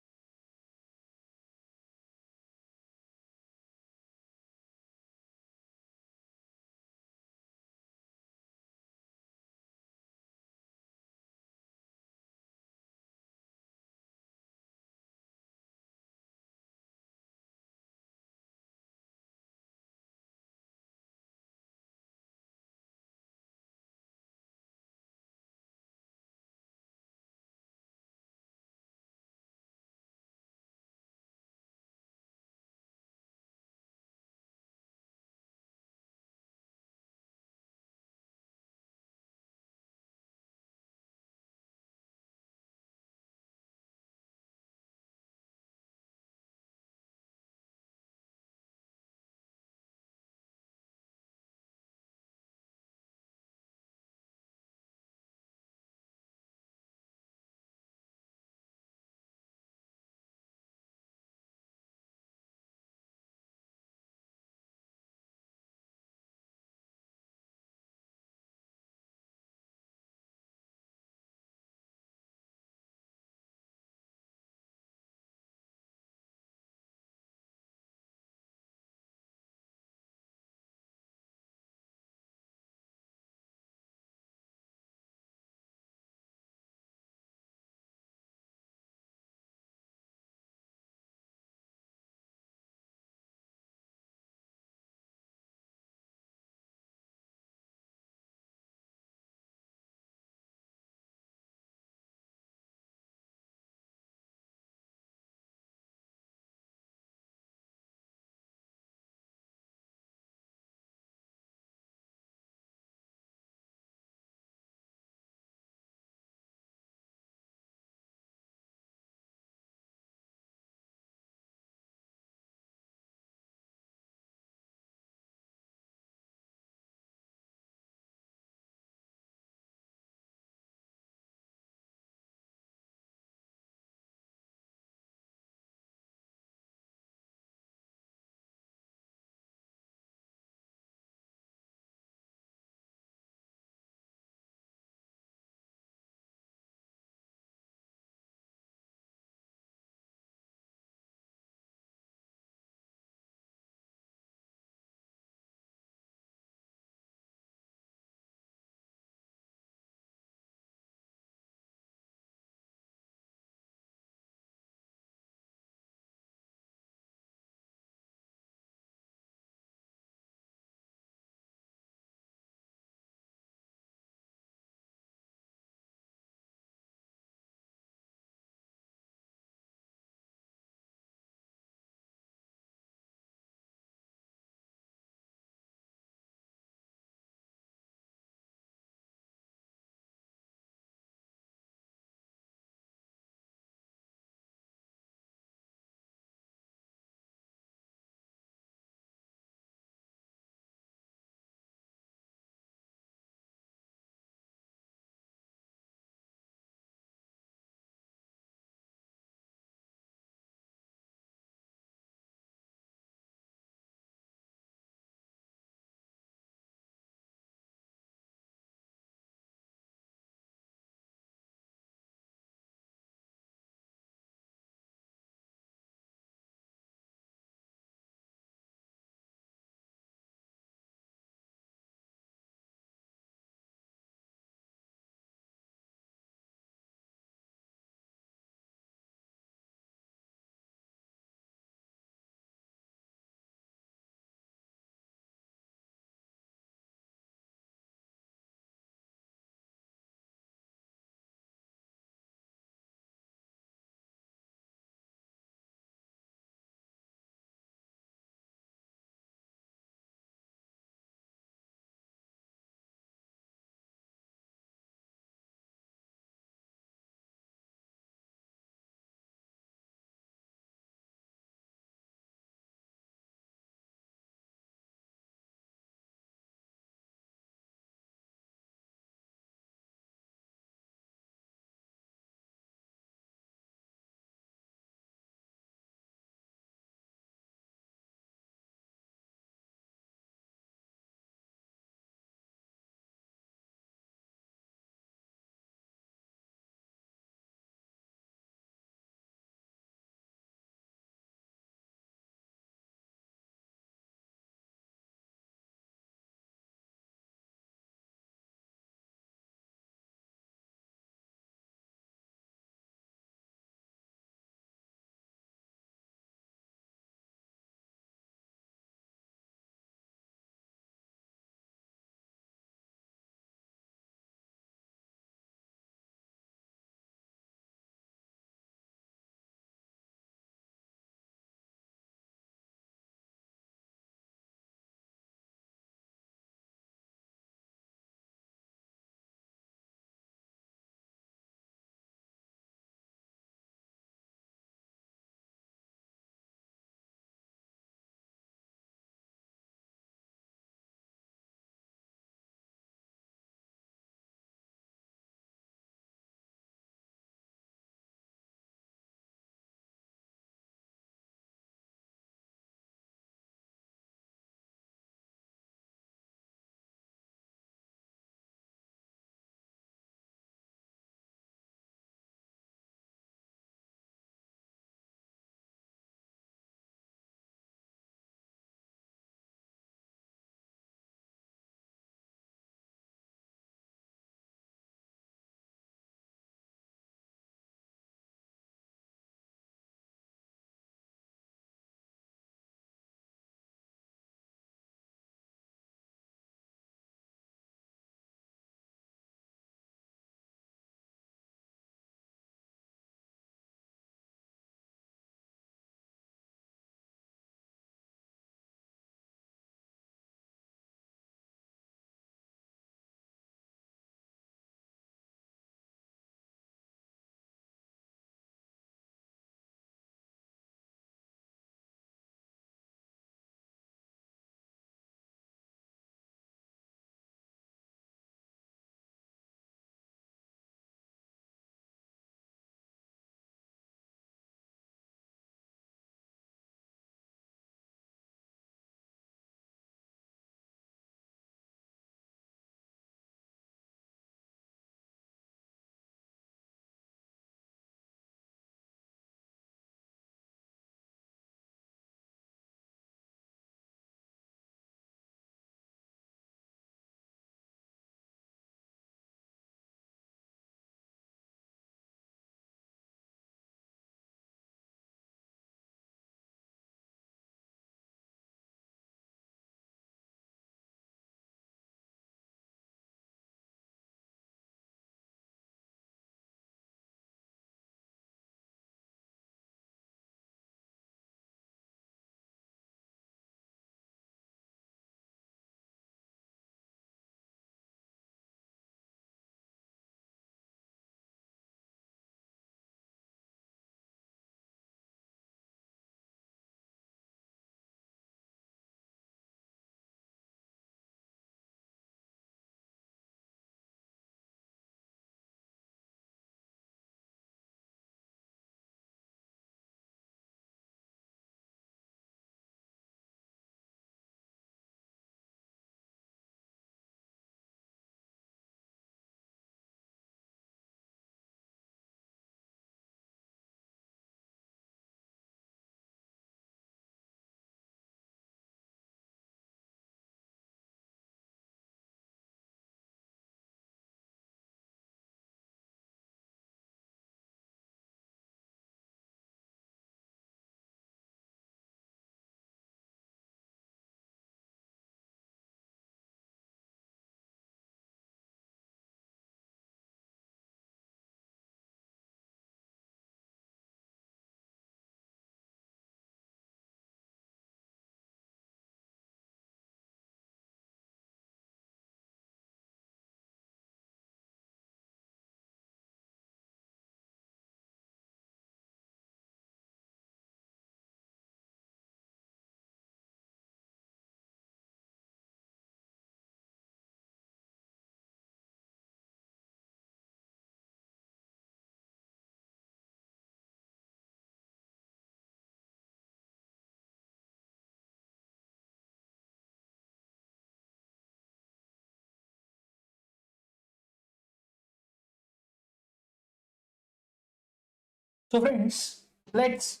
So friends, let's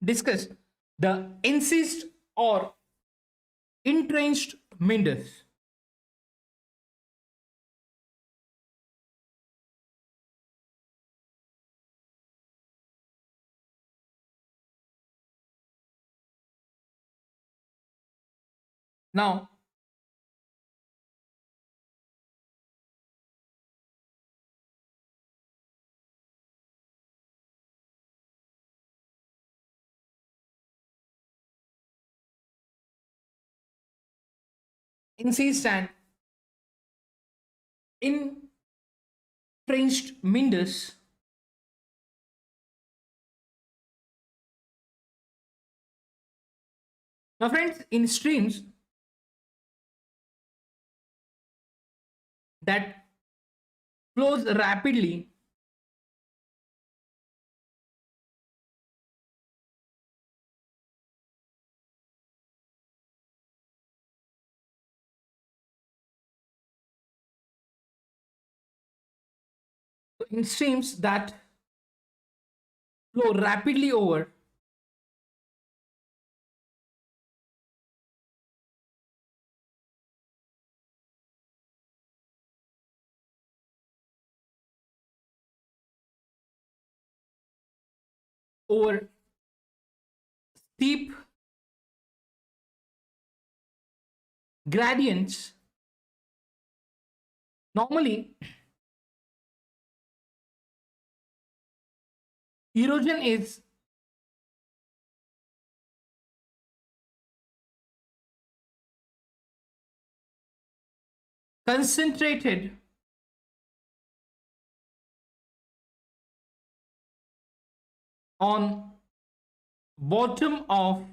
discuss the incised or entrenched meanders. Now, incised and entrenched meanders. Now, friends, in streams that flows rapidly, in streams that flow rapidly over steep gradients, normally erosion is concentrated on bottom of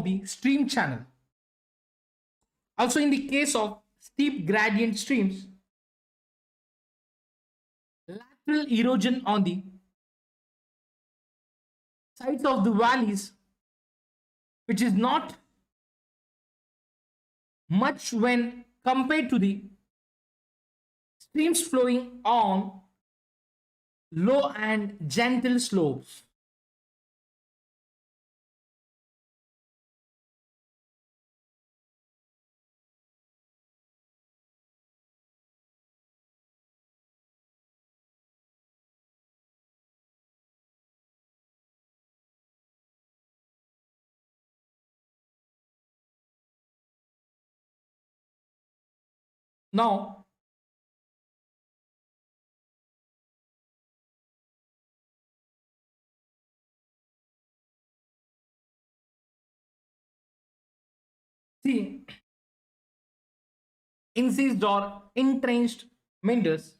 the stream channel. Also, in the case of steep gradient streams, lateral erosion on the sides of the valleys, which is not much when compared to the streams flowing on low and gentle slopes. Now, see, incised or entrenched meanders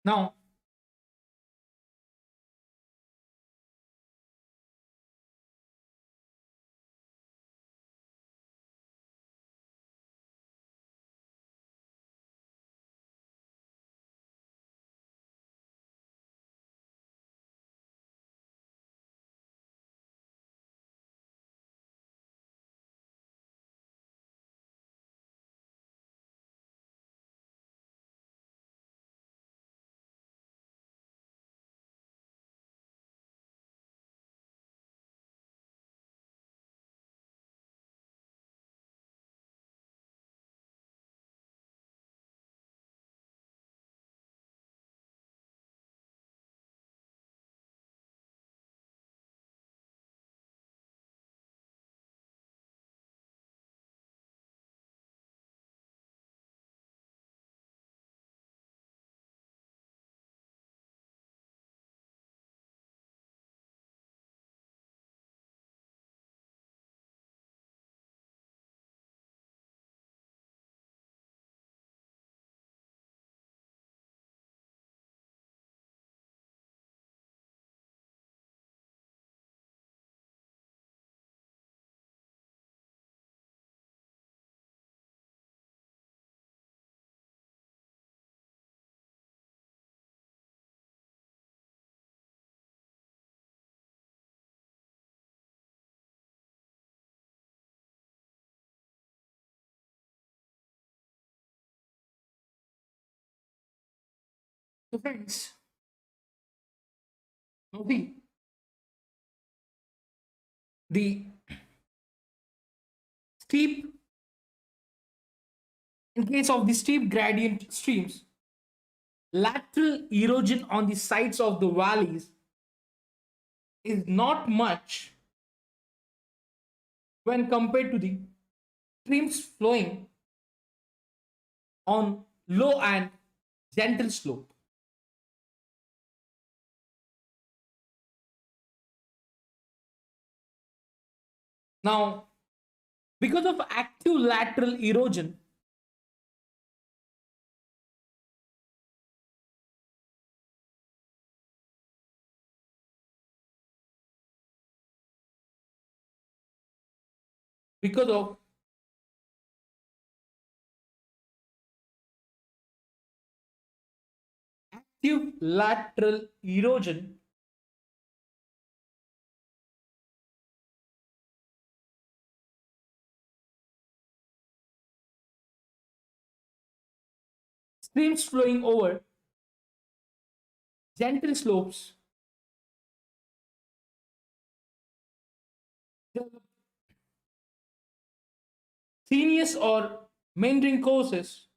now, So friends, now the steep, in case of the steep gradient streams, lateral erosion on the sides of the valleys is not much when compared to the streams flowing on low and gentle slope. Now, because of active lateral erosion, because of active lateral erosion, streams flowing over gentle slopes develop serious or meandering courses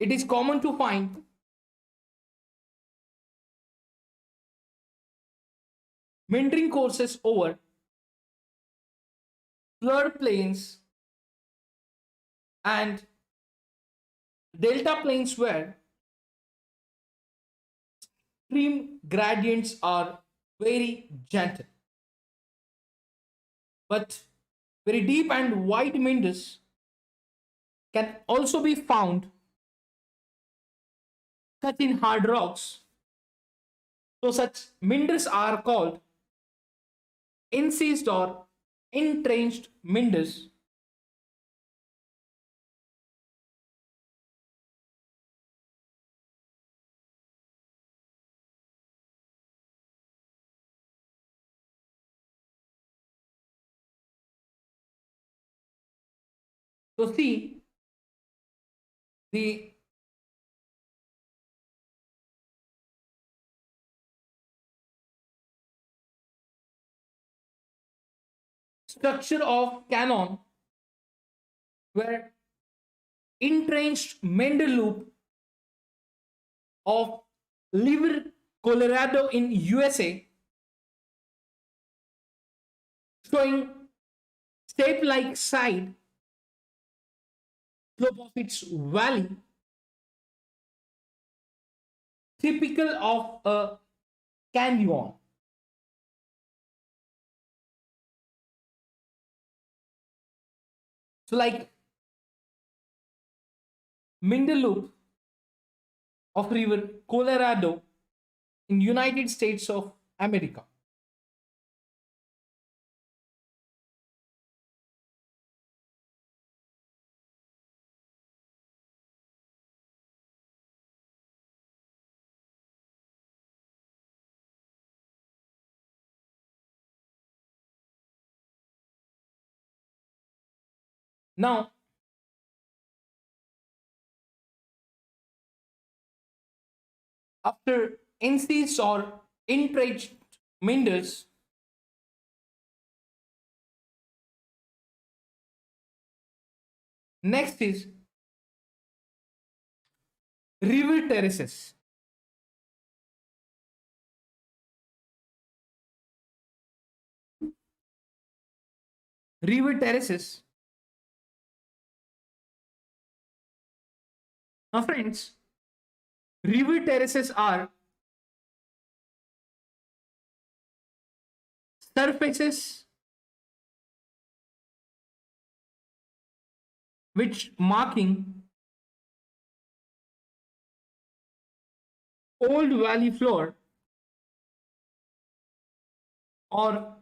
it is common to find meandering courses over floodplains and delta plains where stream gradients are very gentle. But very deep and wide meanders can also be found cut in hard rocks. So such meanders are called incised or entrenched meanders. So see the structure of canon where entrenched meander loop of Liver, Colorado in USA, showing step-like side slope of its valley, typical of a canyon. So like Minder Loop of River Colorado in United States of America. Now, after NCs or entrenched minders, next is river terraces. River terraces. Now, friends, river terraces are surfaces which marking old valley floor or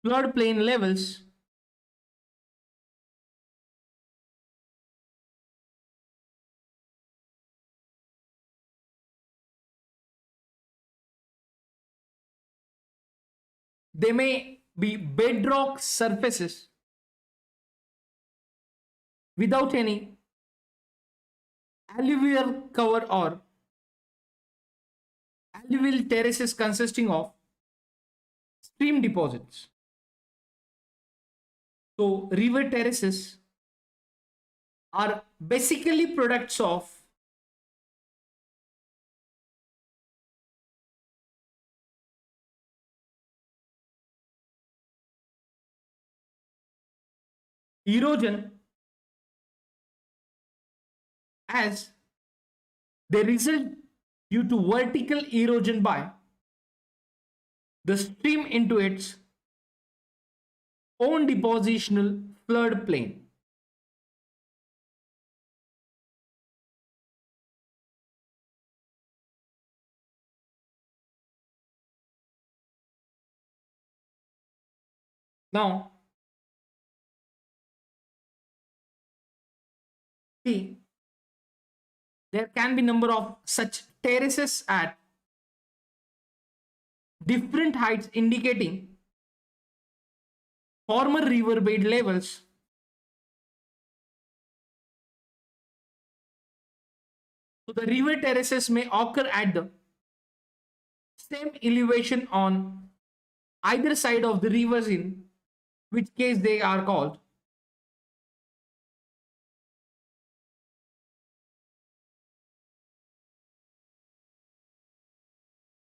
floodplain levels, they may be bedrock surfaces without any alluvial cover or alluvial terraces consisting of stream deposits. So, river terraces are basically products of erosion as they result due to vertical erosion by the stream into its own depositional floodplain. Now, see, there can be number of such terraces at different heights indicating former riverbed levels. So the river terraces may occur at the same elevation on either side of the rivers, in which case they are called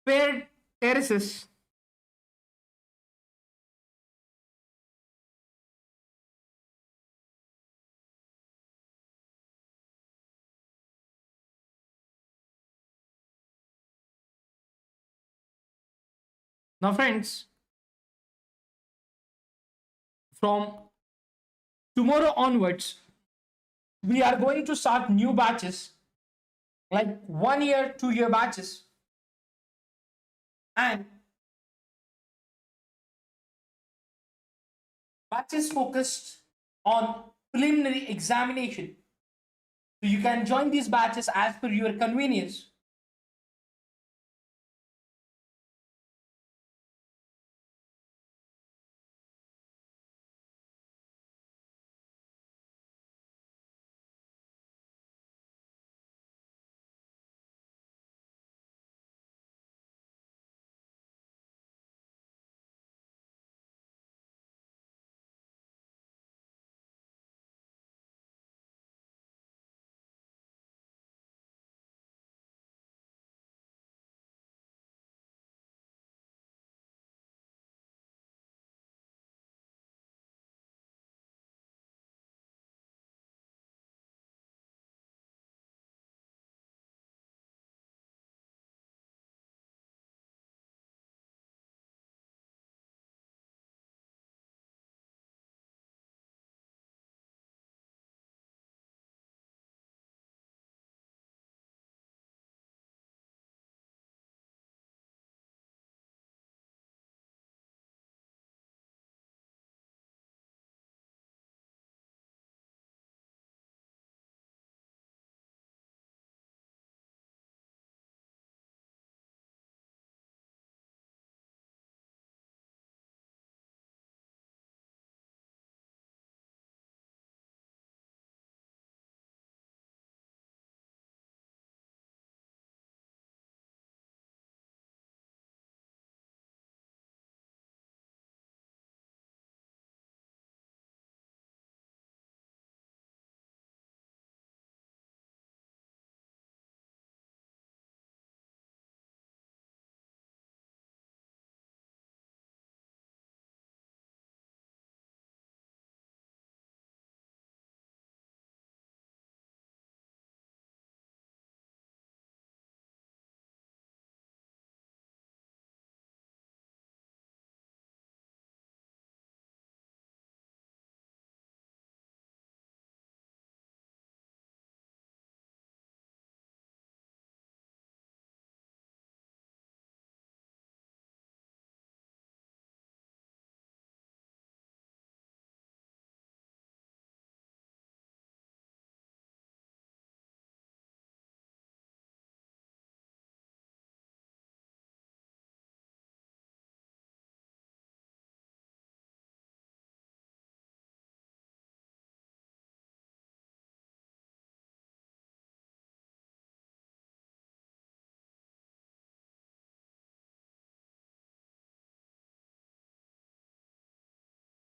paired terraces. Now friends, from tomorrow onwards, we are going to start new batches like 1 year, 2 year batches, and batches focused on preliminary examination. So you can join these batches as per your convenience.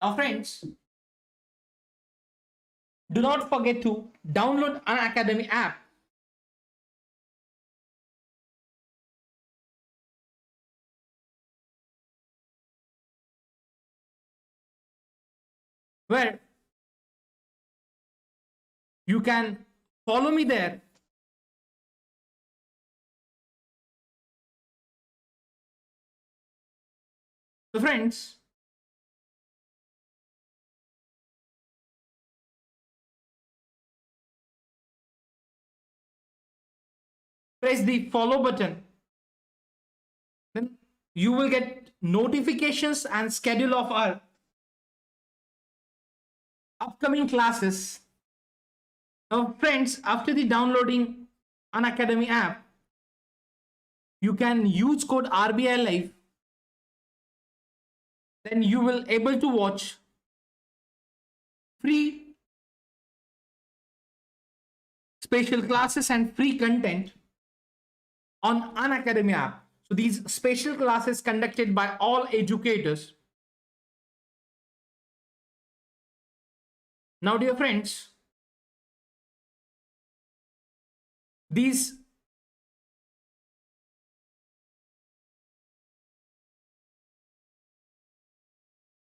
Now, friends, do not forget to download Unacademy app, where you can follow me there. So, friends, press the follow button. Then you will get notifications and schedule of our upcoming classes. Now, friends, after the downloading Unacademy app, you can use code RBI Live. Then you will able to watch free special classes and free content on Unacademy app. So these special classes conducted by all educators. Now, dear friends, these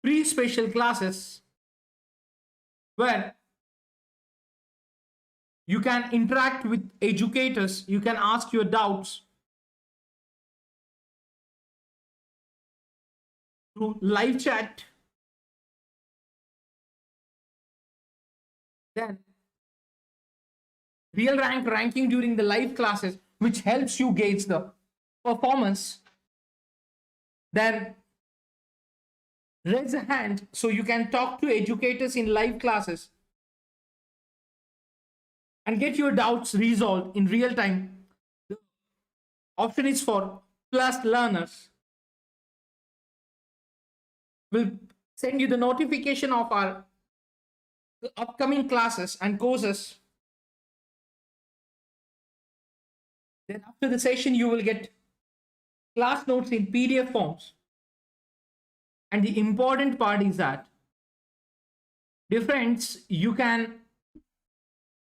free special classes where you can interact with educators, you can ask your doubts through live chat. Then real ranking during the live classes, which helps you gauge the performance. Then raise a hand so you can talk to educators in live classes and get your doubts resolved in real time. The option is for plus learners. We'll send you the notification of our upcoming classes and courses. Then after the session, you will get class notes in PDF forms. And the important part is that, dear friends, you can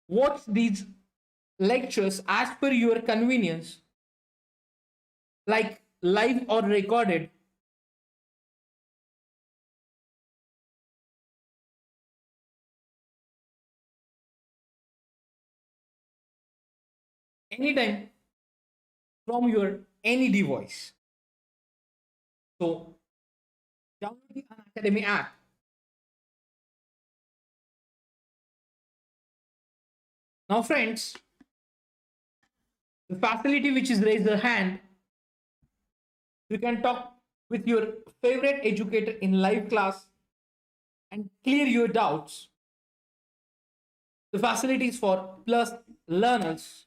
watch these lectures as per your convenience, like live or recorded. Anytime from your any device. So download the Unacademy app. Now, friends, the facility which is raise the hand, you can talk with your favorite educator in live class and clear your doubts. The facilities for plus learners.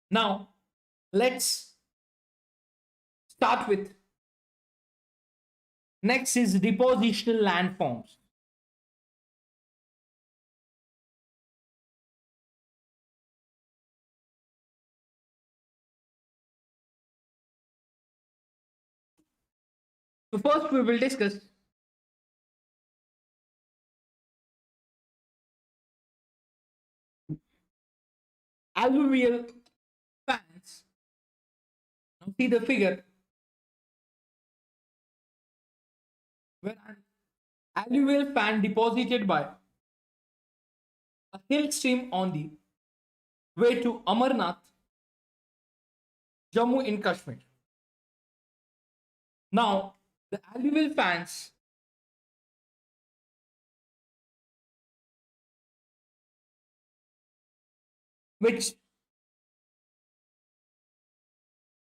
Now, let's start with next is depositional landforms. So first we will discuss alluvial fans. Now see the figure where an alluvial fan deposited by a hill stream on the way to Amarnath, Jammu in Kashmir. Now the alluvial fans which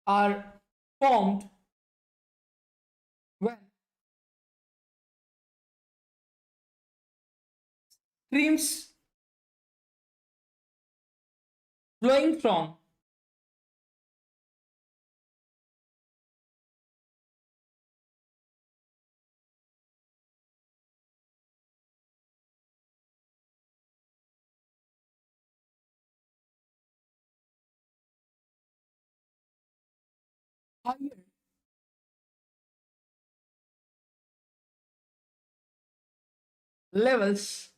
are formed when streams flowing from higher levels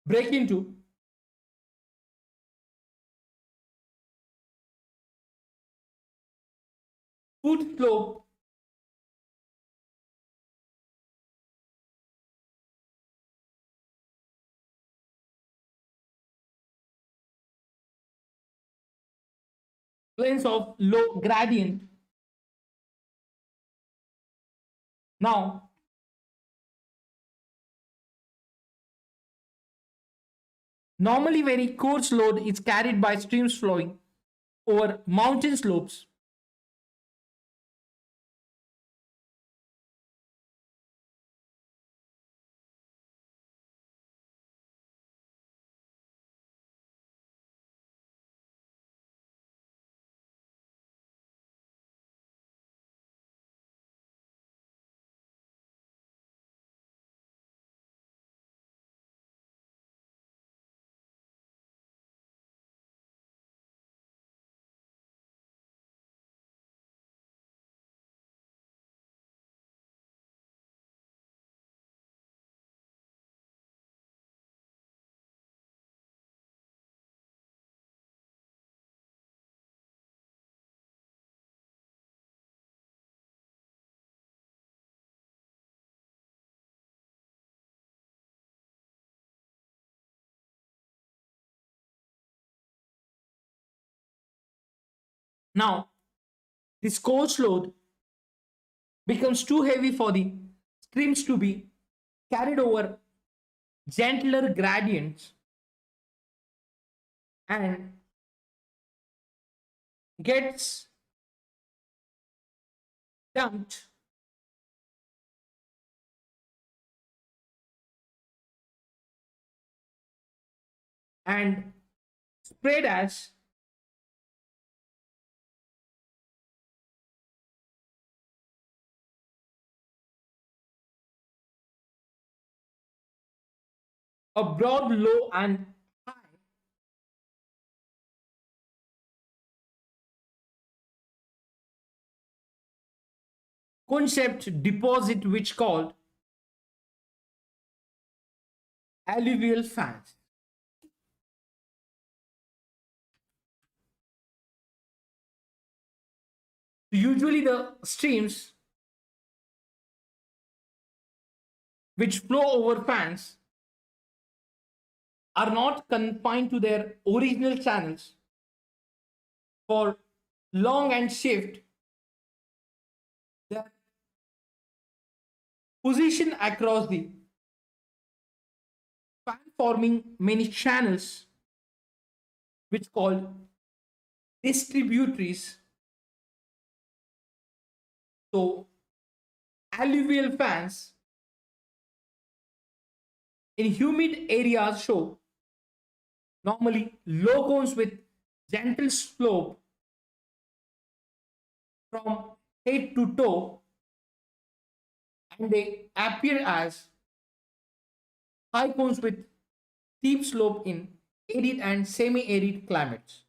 break into foot slope planes of low gradient. Now, normally very coarse load is carried by streams flowing over mountain slopes. Now, this coarse load becomes too heavy for the streams to be carried over gentler gradients and gets dumped and spread as a broad, low, and high concept deposit, which called alluvial fans. Usually, the streams which flow over fans are not confined to their original channels for long and shift their position across the fan, forming many channels which called distributaries. So alluvial fans in humid areas show normally low cones with gentle slope from head to toe, and they appear as high cones with steep slope in arid and semi-arid climates.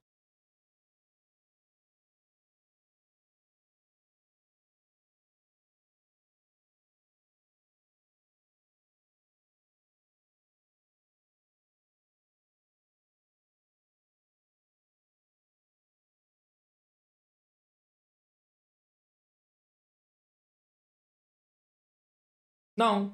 Now,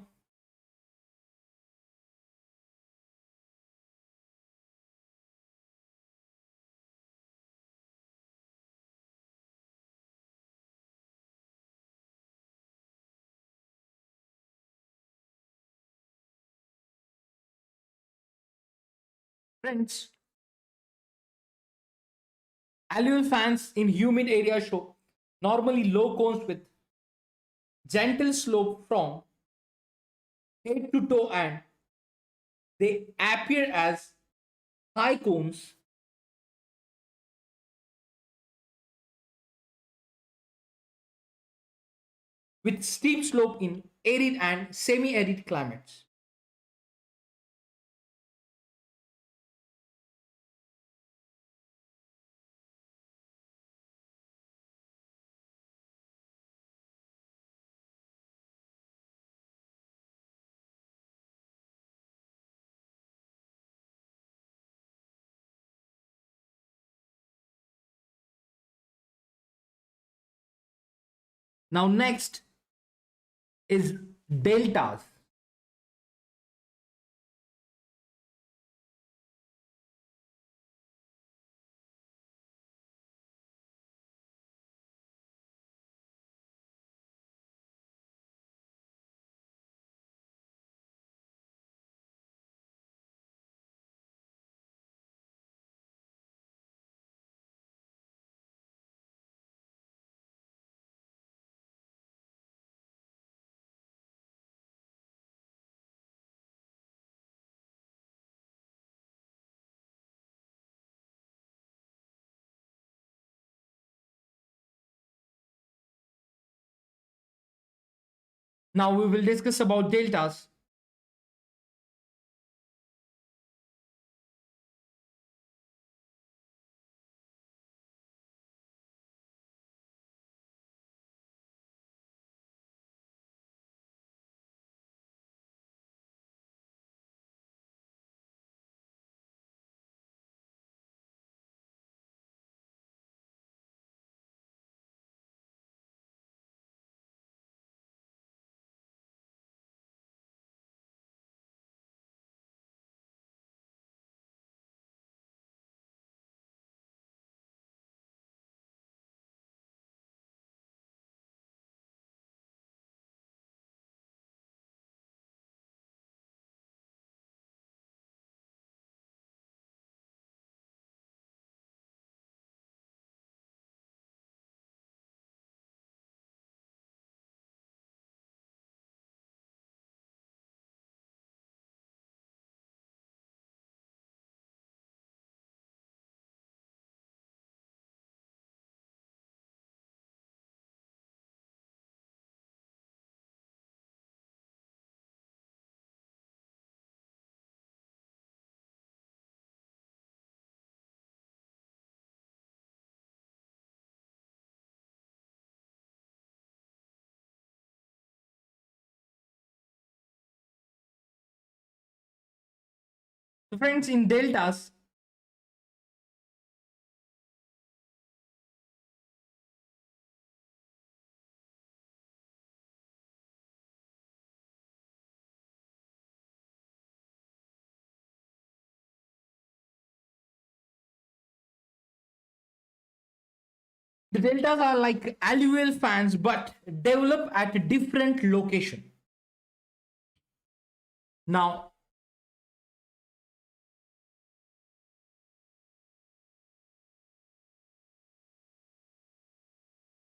friends, alluvial fans in humid areas show normally low cones with gentle slope from head to toe, and they appear as high cones with steep slope in arid and semi-arid climates. Now next is deltas. Now we will discuss about deltas. So friends, in deltas, the deltas are like alluvial fans but develop at a different location. Now,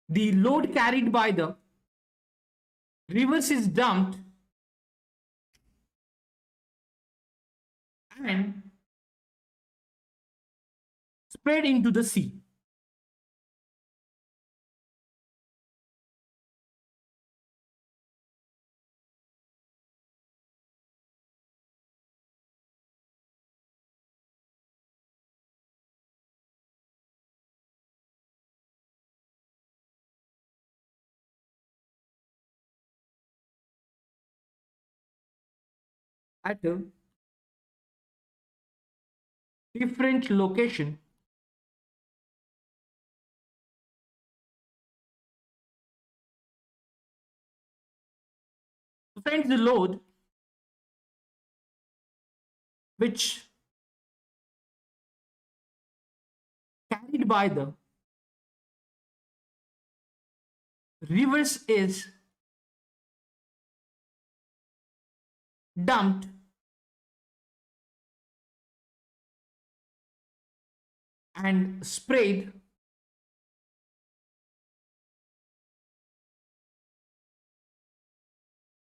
the load carried by the rivers is dumped and spread into the sea. At a different location. So friends, the load which carried by the rivers is dumped and sprayed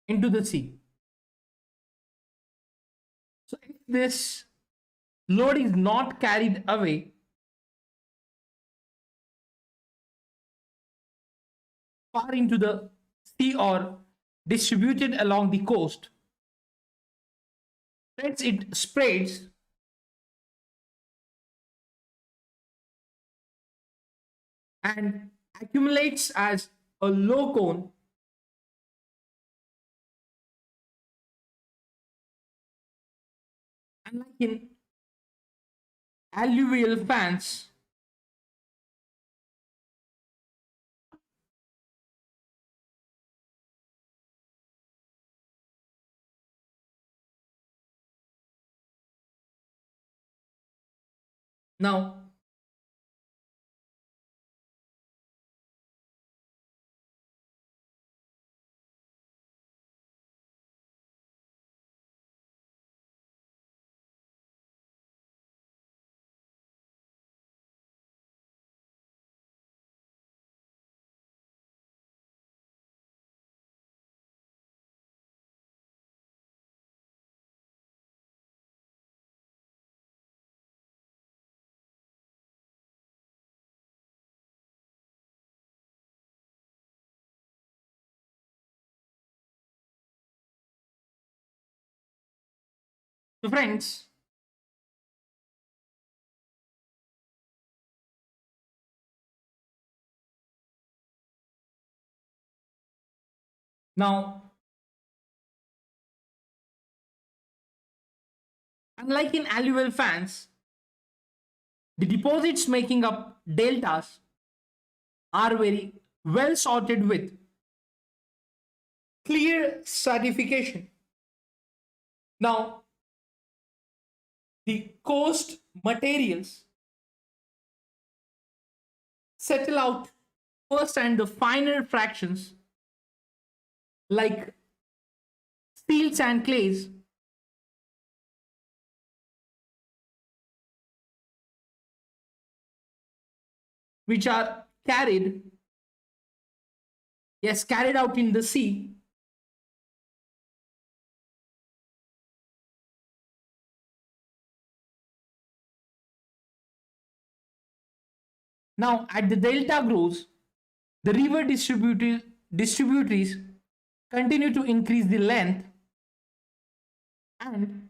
into the sea. So if this load is not carried away far into the sea or distributed along the coast, friends, it spreads and accumulates as a low cone unlike in alluvial fans. Now, so friends, now unlike in alluvial fans, the deposits making up deltas are very well sorted with clear stratification. Now, the coast materials settle out first, and the finer fractions like steels and clays which are carried out in the sea. Now, at the delta grows, the river distributaries continue to increase the length, and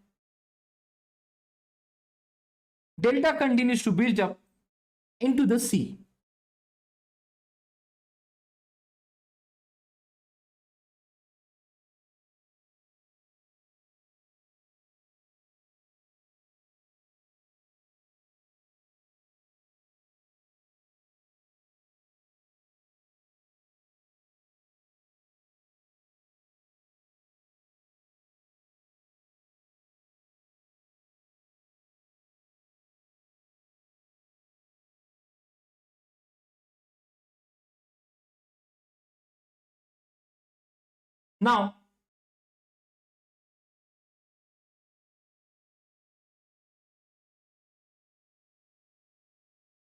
delta continues to build up into the sea. Now,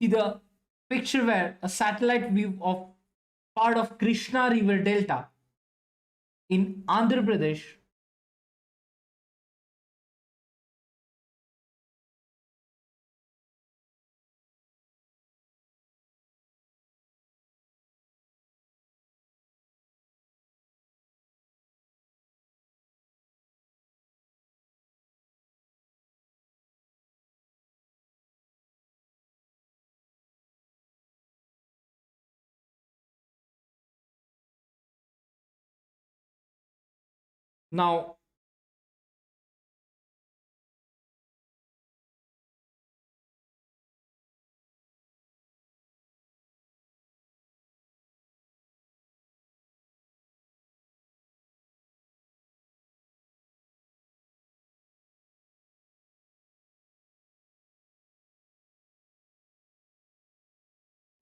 see the picture where a satellite view of part of Krishna River Delta in Andhra Pradesh. Now,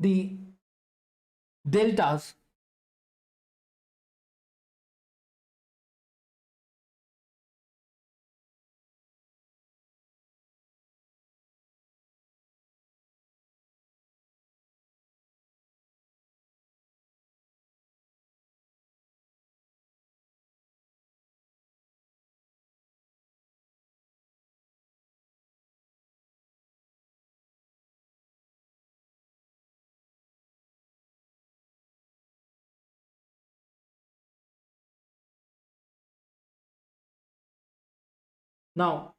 the deltas now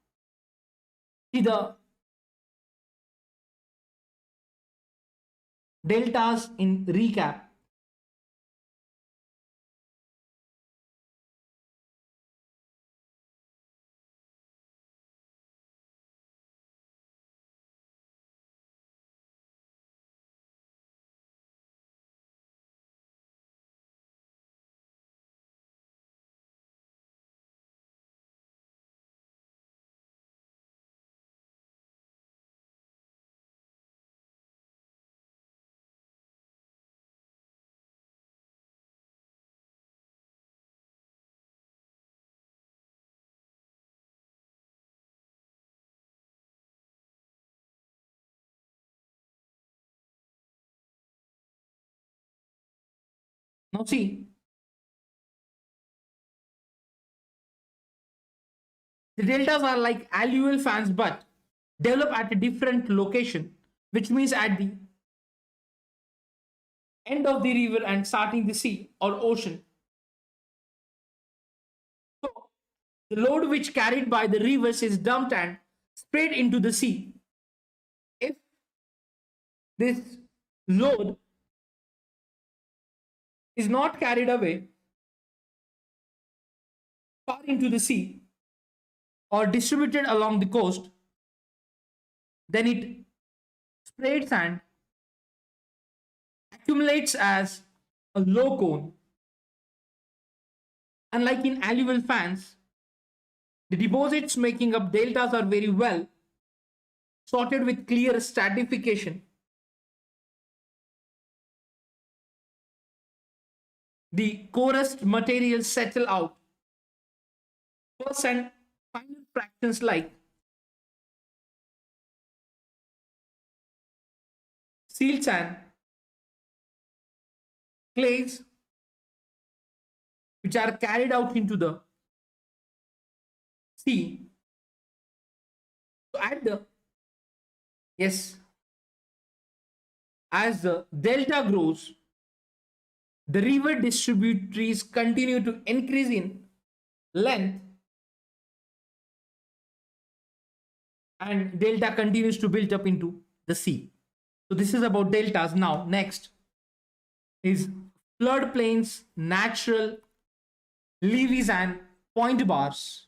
see the deltas in recap. Now see, the deltas are like alluvial fans but develop at a different location, which means at the end of the river and starting the sea or ocean. So the load which carried by the rivers is dumped and sprayed into the sea. If this load is not carried away far into the sea or distributed along the coast, then it sprayed sand accumulates as a low cone. Unlike in alluvial fans, the deposits making up deltas are very well sorted with clear stratification. The coarest materials settle out first and final fractions like silt sand, clays, which are carried out into the sea. So at the yes, as the delta grows, the river distributaries continue to increase in length and delta continues to build up into the sea. So this is about deltas. Now next is floodplains, natural levees and point bars.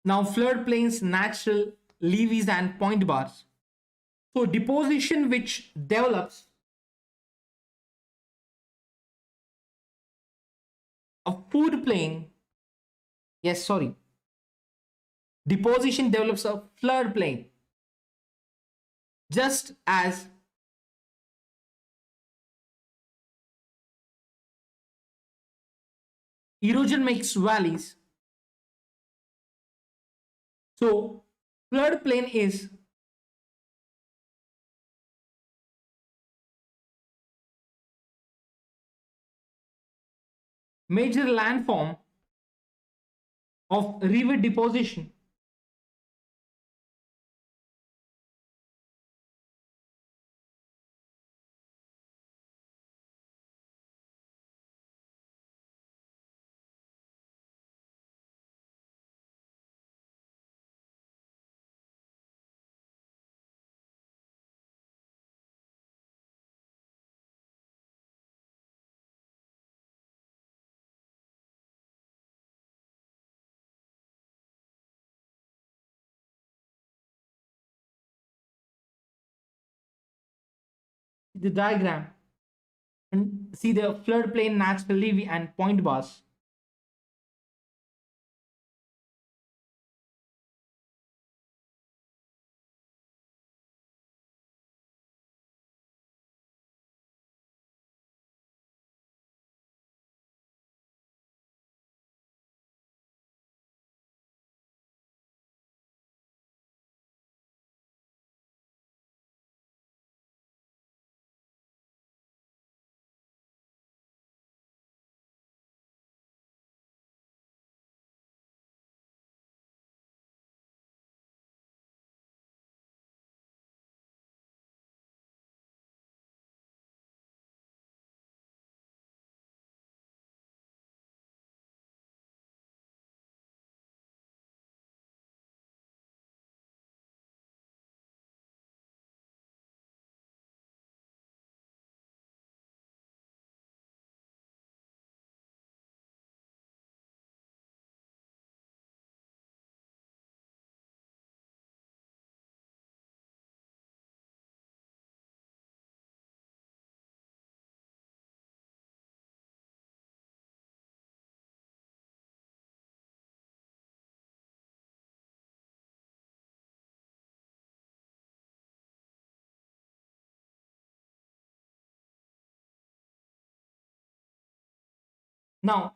Now floodplains, natural levees and point bars. So deposition which develops a food plain, yes, sorry, deposition develops a floodplain just as erosion makes valleys. So floodplain is major landform of river deposition. The diagram and see the floodplain, natural levee and point bars. Now,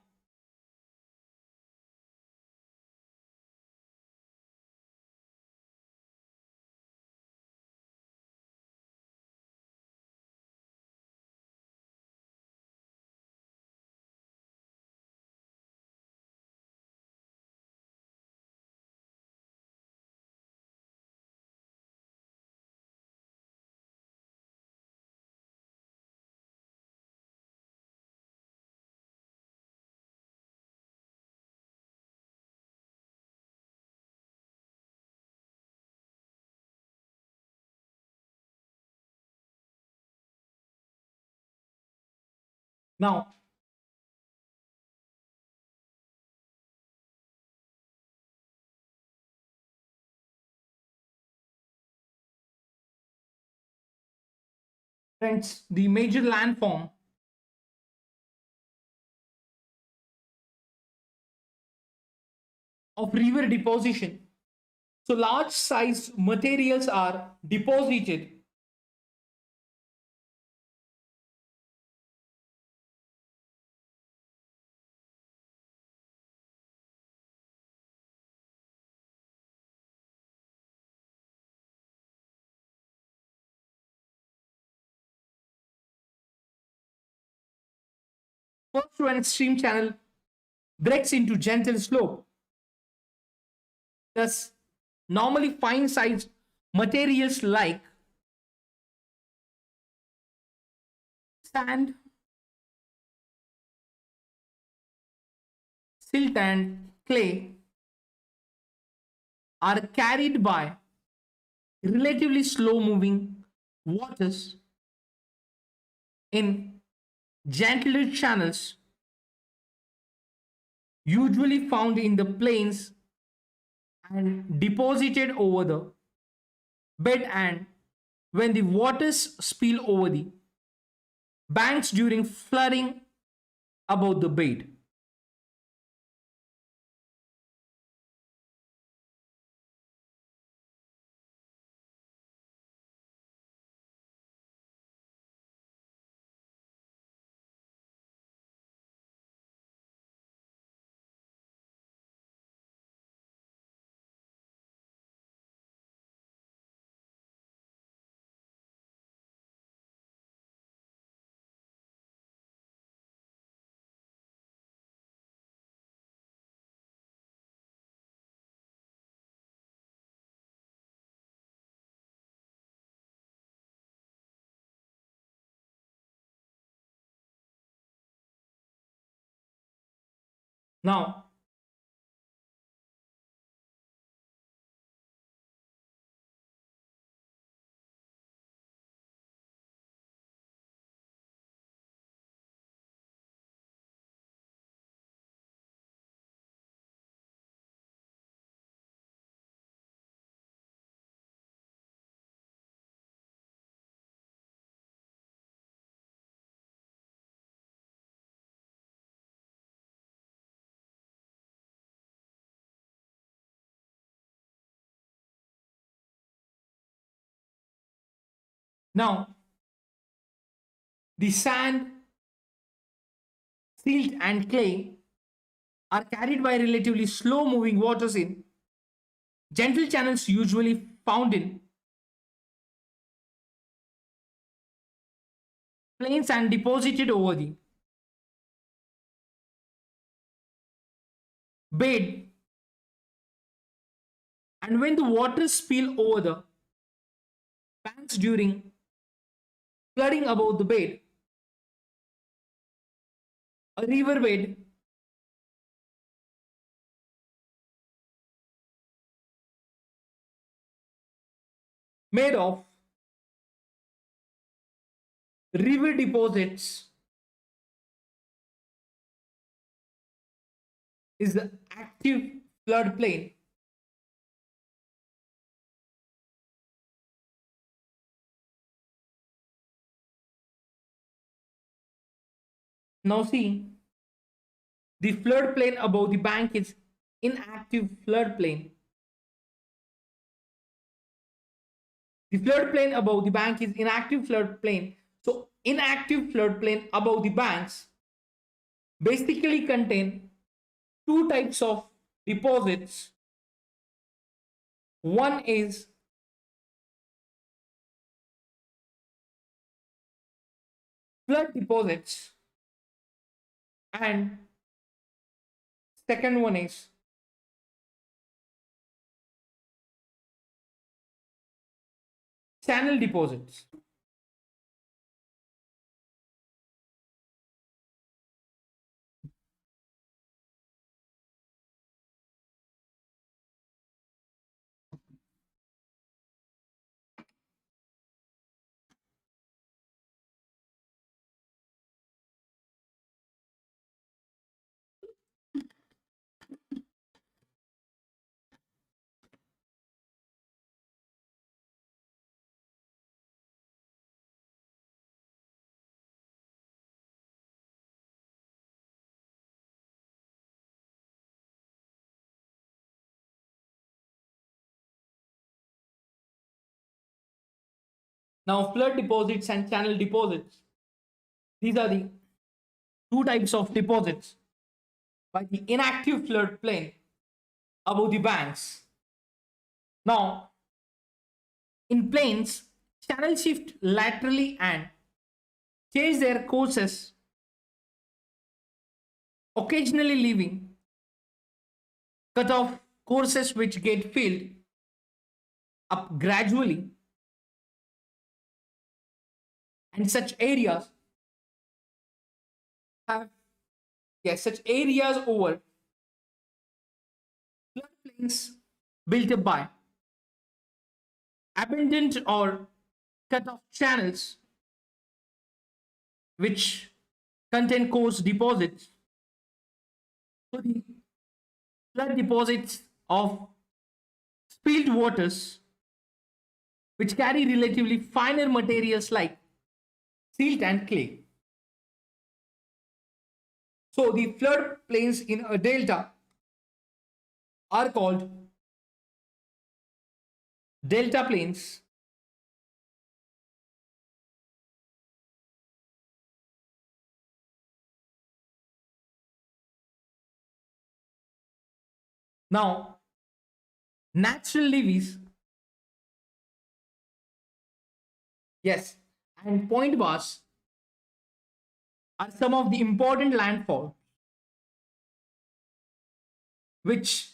now, friends, the major landform of river deposition. So large size materials are deposited first when stream channel breaks into gentle slope. Thus, normally fine sized materials like sand, silt, and clay are carried by relatively slow moving waters in gentler channels, usually found in the plains and deposited over the bed, and when the waters spill over the banks during flooding above the bed. Now, now, the sand, silt, and clay are carried by relatively slow moving waters in gentle channels, usually found in plains and deposited over the bed, and when the waters spill over the banks during flooding above the bed. A riverbed made of river deposits is the active floodplain. Now see, the floodplain above the bank is inactive floodplain. The floodplain above the bank is inactive floodplain. So inactive floodplain above the banks basically contain two types of deposits. One is flood deposits, and second one is channel deposits. Now, flood deposits and channel deposits, these are the two types of deposits by the inactive floodplain above the banks. Now, in plains, channels shift laterally and change their courses, occasionally leaving cut-off courses which get filled up gradually, and such areas have, yes, such areas over floodplains built up by abandoned or cut off channels which contain coarse deposits. So the flood deposits of spilled waters which carry relatively finer materials like silt and clay. So the flood plains in a delta are called delta plains. Now, natural levees, yes, and point bars are some of the important landforms which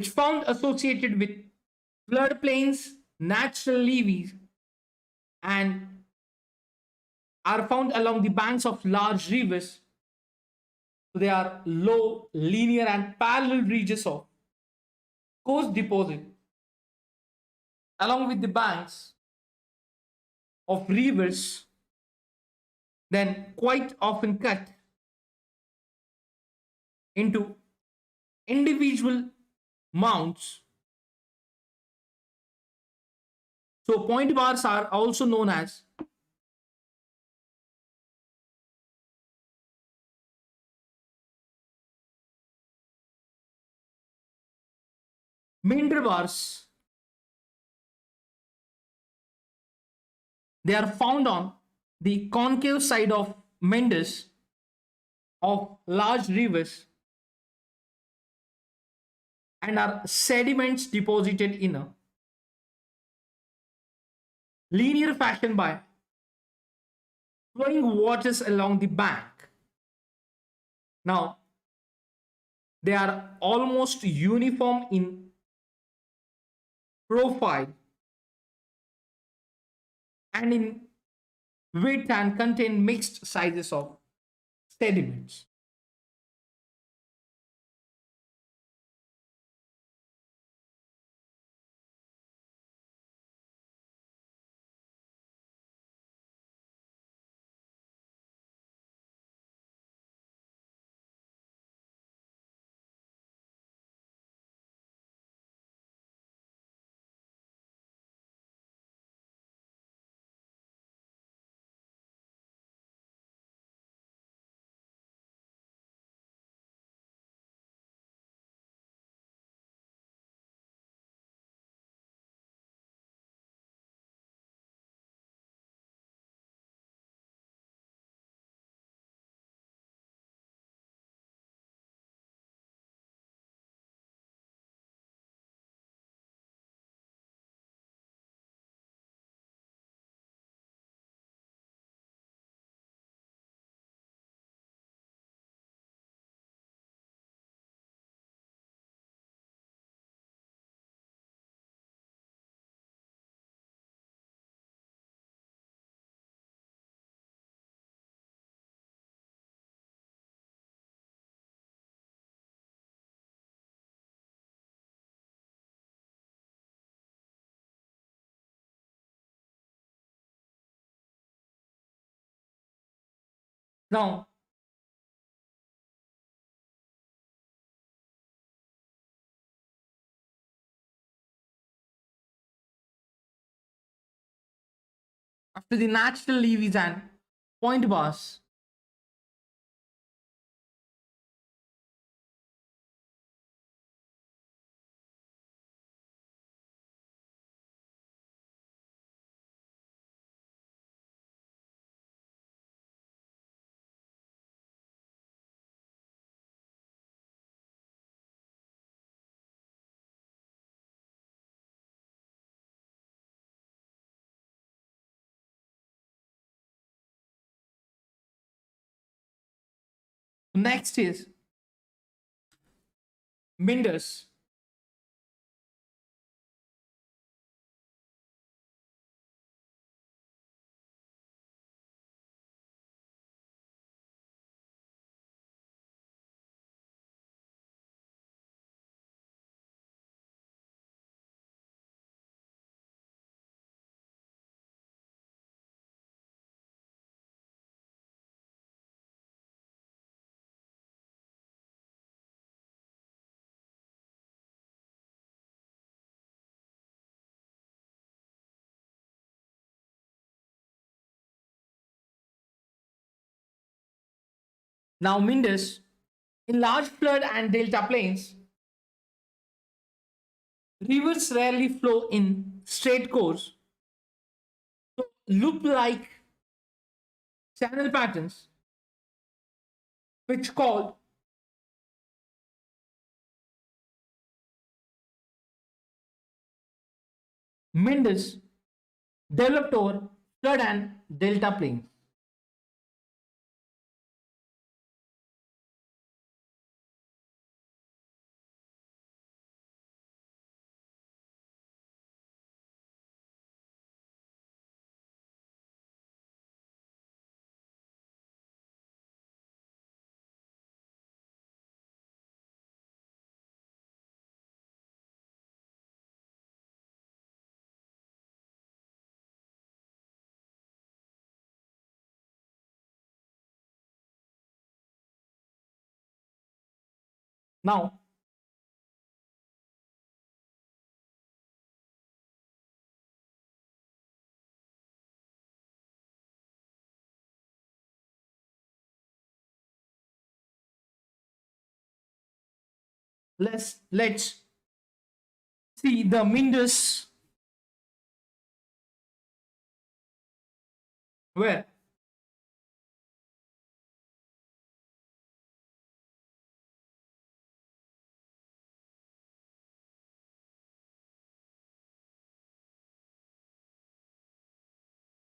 found associated with floodplains, natural levees, and are found along the banks of large rivers. So they are low, linear, and parallel ridges of coarse deposit along with the banks of rivers, then quite often cut into individual mounds. So point bars are also known as meander bars. They are found on the concave side of meanders of large rivers and are sediments deposited in a linear fashion by flowing waters along the bank. Now, they are almost uniform in profile and in width and contain mixed sizes of sediments. Now, after the natural levees and point bars, next is Meanders. Now, Meanders in large flood and delta plains, rivers rarely flow in straight course. So, loop-like channel patterns, which called Meanders, developed over flood and delta plains. Now, let's see the Meanders where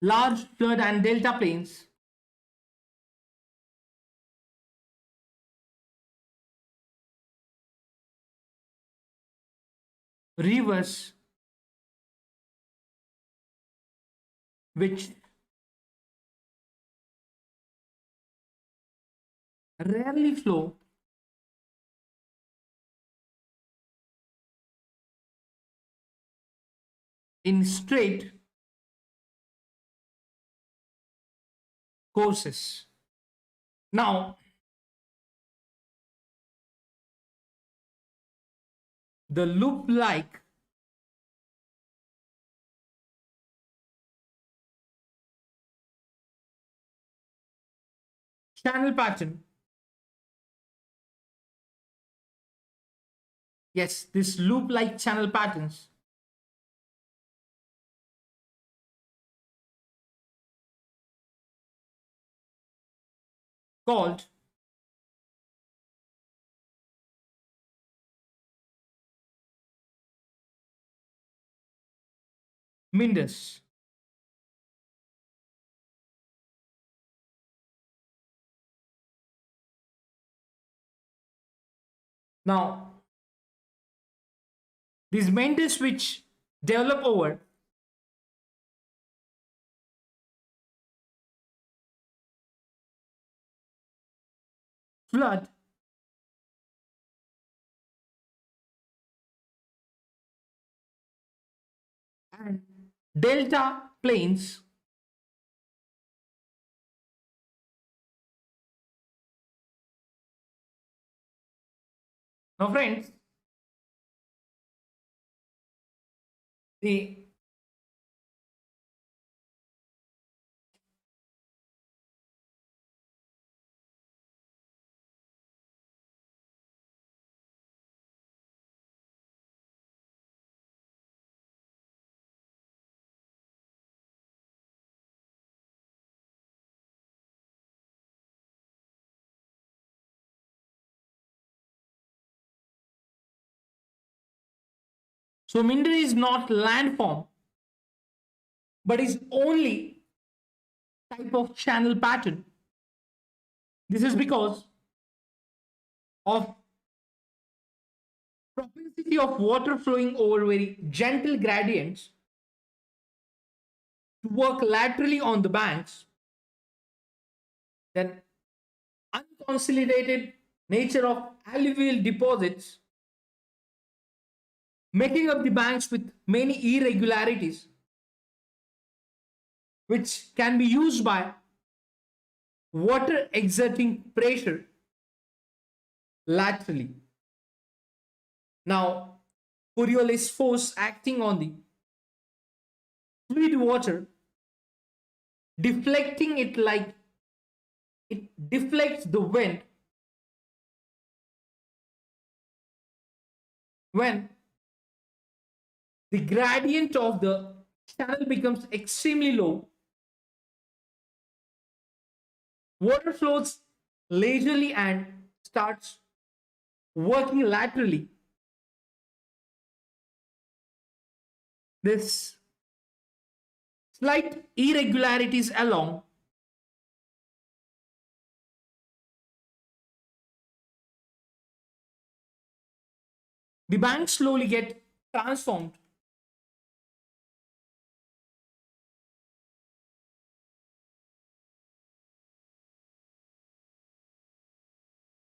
large flood and delta plains, rivers which rarely flow in straight courses. Now, the loop-like channel pattern, yes, this loop-like channel patterns called Meanders. Now, these Meanders which develop over flood and delta plains Now, friends, the so Minder is not landform, but is only type of channel pattern. This is because of propensity of water flowing over very gentle gradients to work laterally on the banks, then unconsolidated nature of alluvial deposits making up the banks with many irregularities which can be used by water exerting pressure laterally. Now, Coriolis force acting on the fluid water, deflecting it like it deflects the wind when the gradient of the channel becomes extremely low. Water flows leisurely and starts working laterally. This slight irregularities along the banks slowly get transformed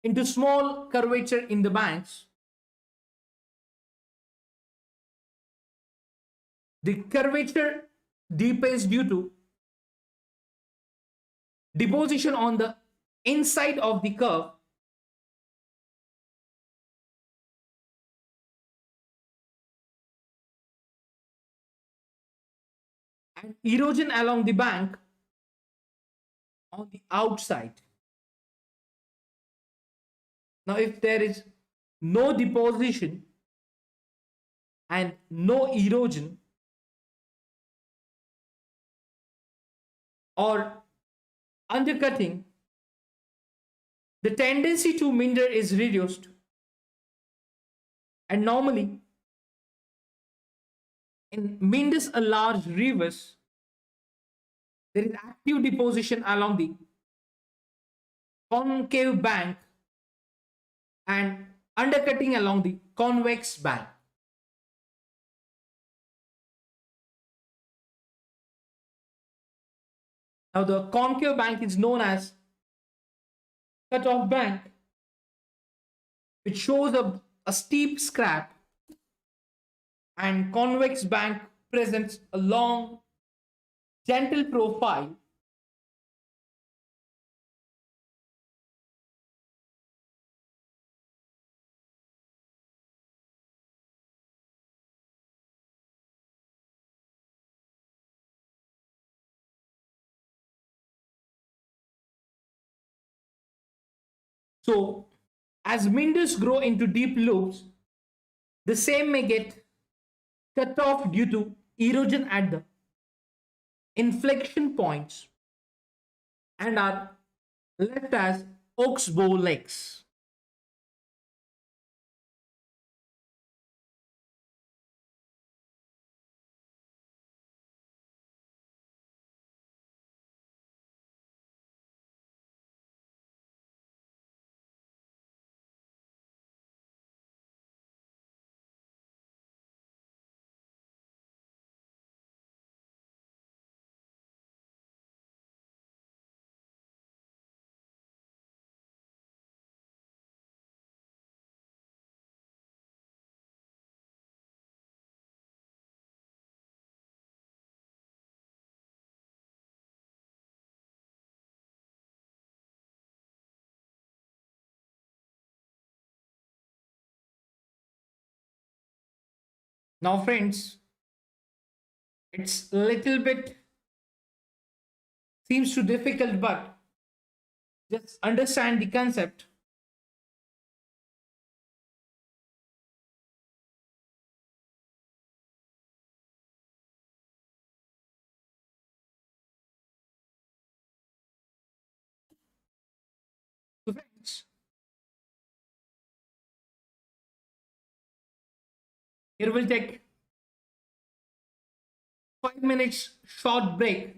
into small curvature in the banks. The curvature deepens due to deposition on the inside of the curve and erosion along the bank on the outside. Now, if there is no deposition and no erosion or undercutting, the tendency to minder is reduced. And normally, in minders a large rivers, there is active deposition along the concave bank and undercutting along the convex bank. Now, the concave bank is known as cut-off bank, which shows a steep scrap, and convex bank presents a long, gentle profile. So, as minders grow into deep loops, the same may get cut off due to erosion at the inflection points and are left as oxbow legs. Now, friends, it's little bit seems too difficult, but just understand the concept. So, friends, here we'll take 5 minutes short break.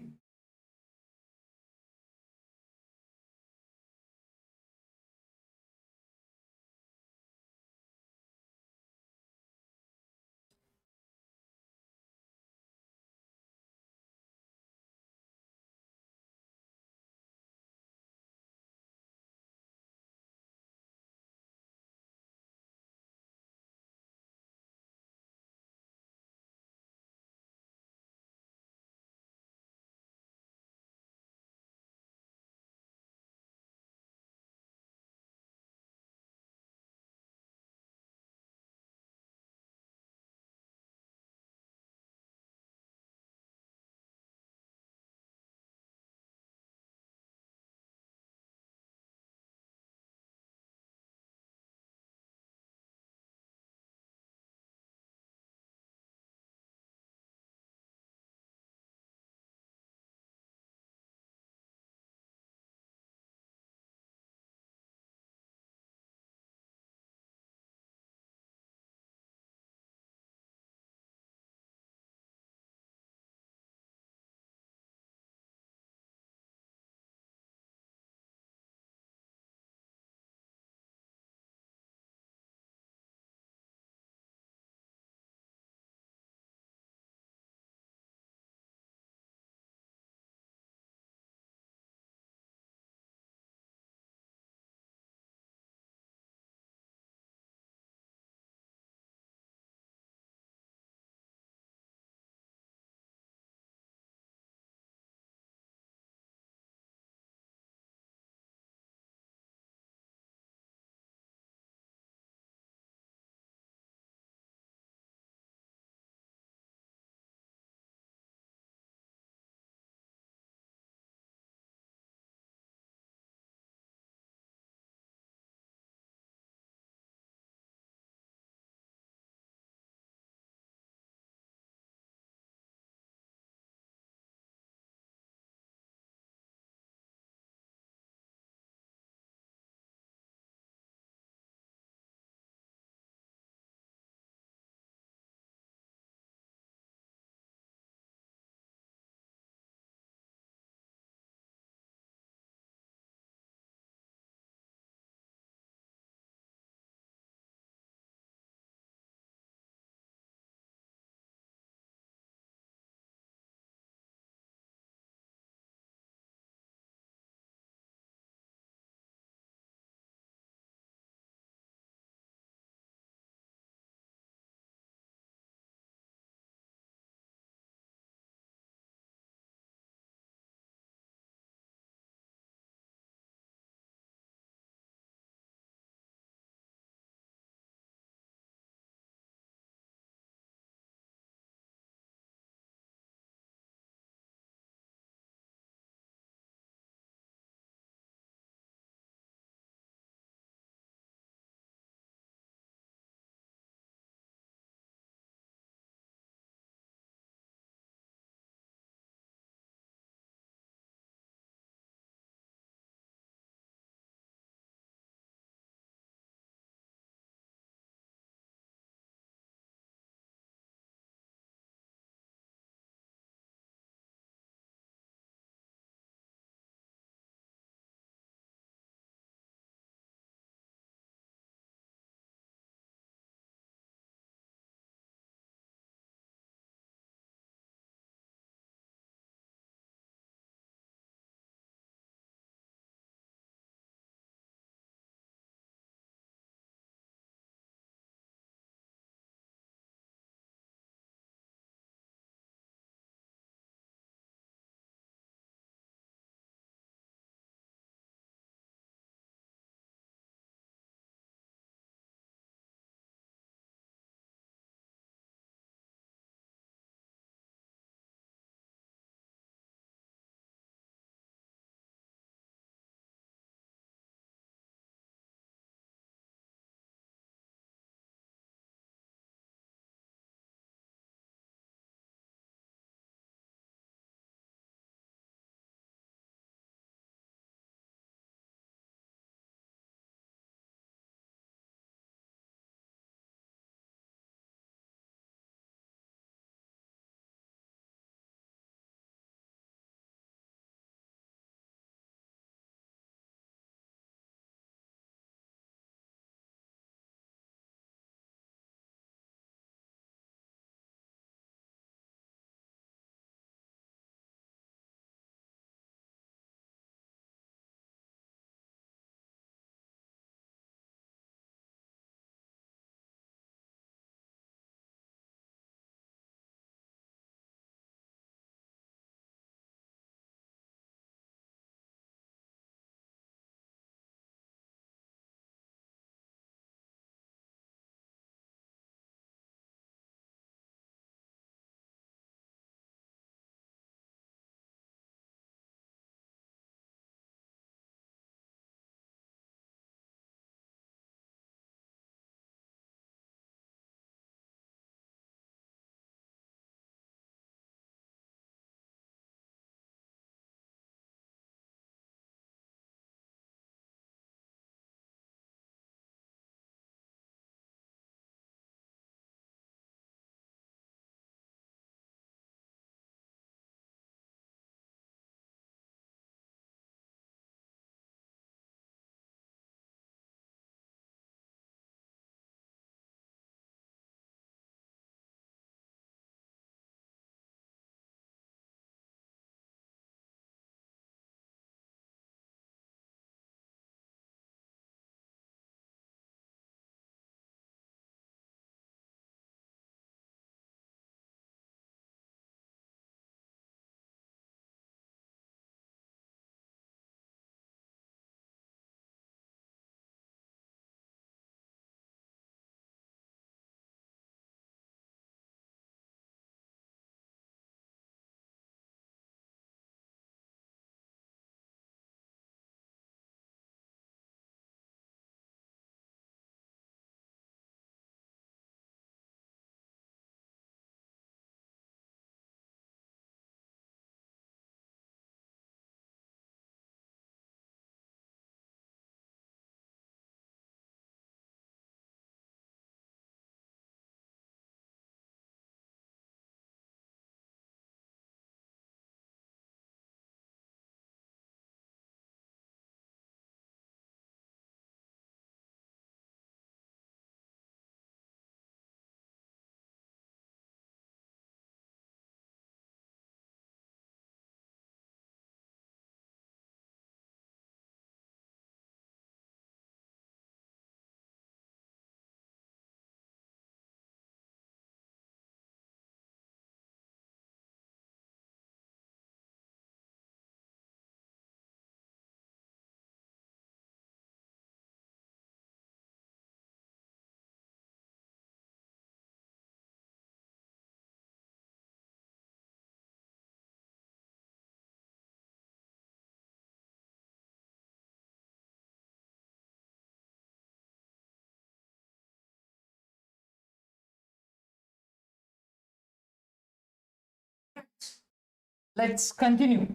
let's continue.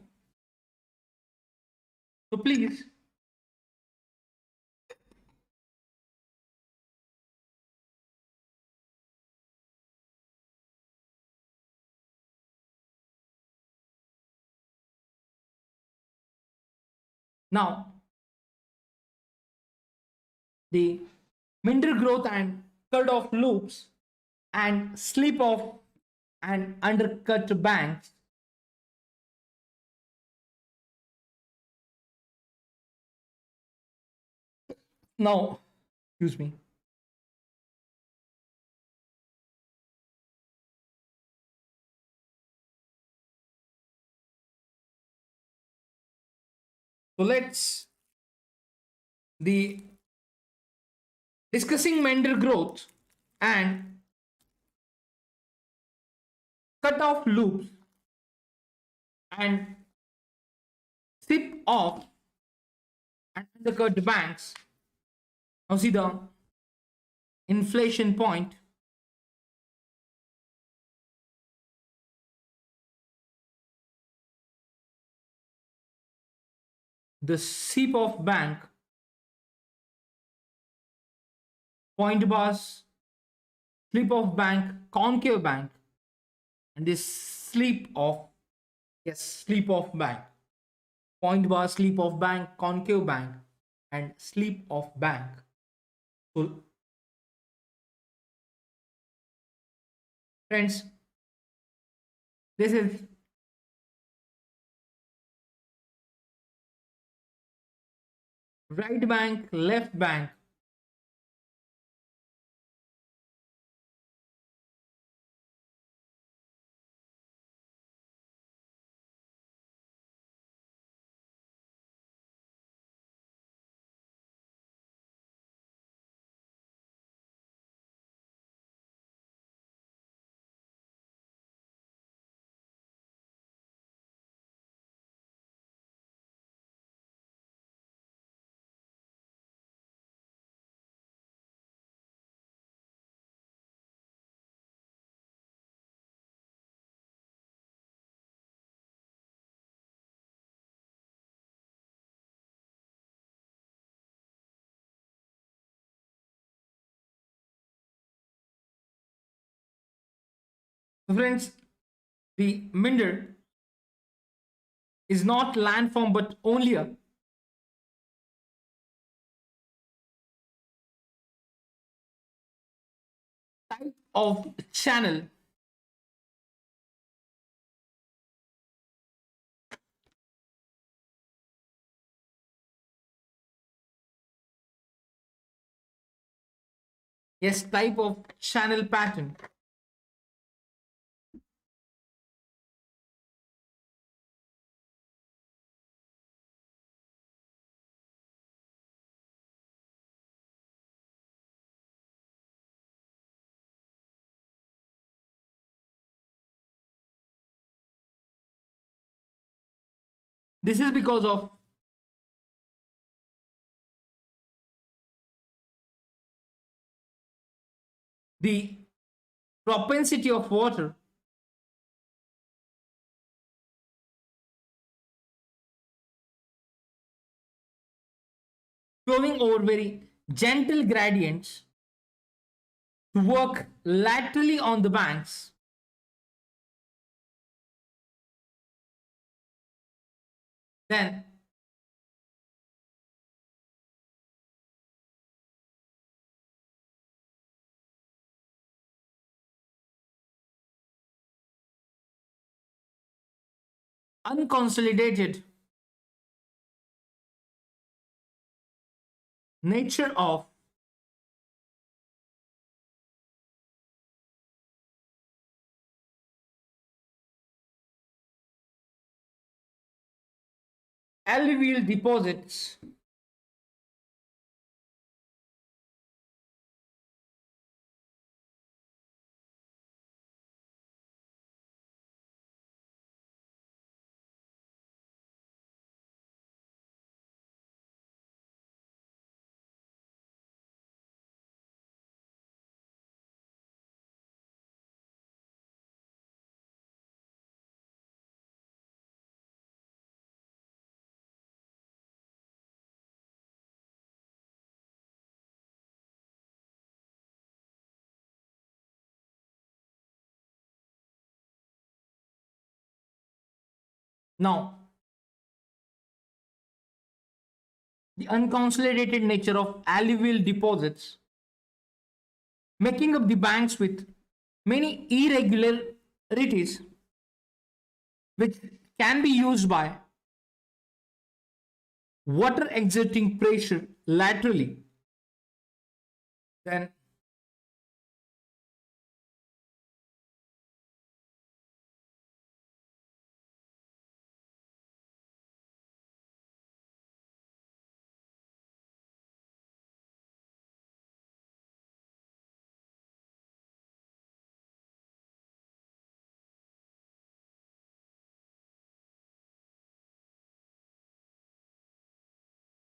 So please, now the Minder growth and cut off loops and slip off and undercut banks. Now, excuse me. So let's the discussing Mender growth and cut off loops and slip off and undercut banks. Now see the inflation point. The seep of bank, point bars, slip of bank, concave bank, and this sleep of, yes, sleep of bank, point bar, sleep of bank, concave bank, and sleep of bank. So friends, this is right bank, left bank. So friends, the Minder is not landform but only a type of channel yes, type of channel pattern. This is because of the propensity of water flowing over very gentle gradients to work laterally on the banks. Then unconsolidated nature of alluvial deposits Now, the unconsolidated nature of alluvial deposits, making up the banks with many irregularities which can be used by water exerting pressure laterally, then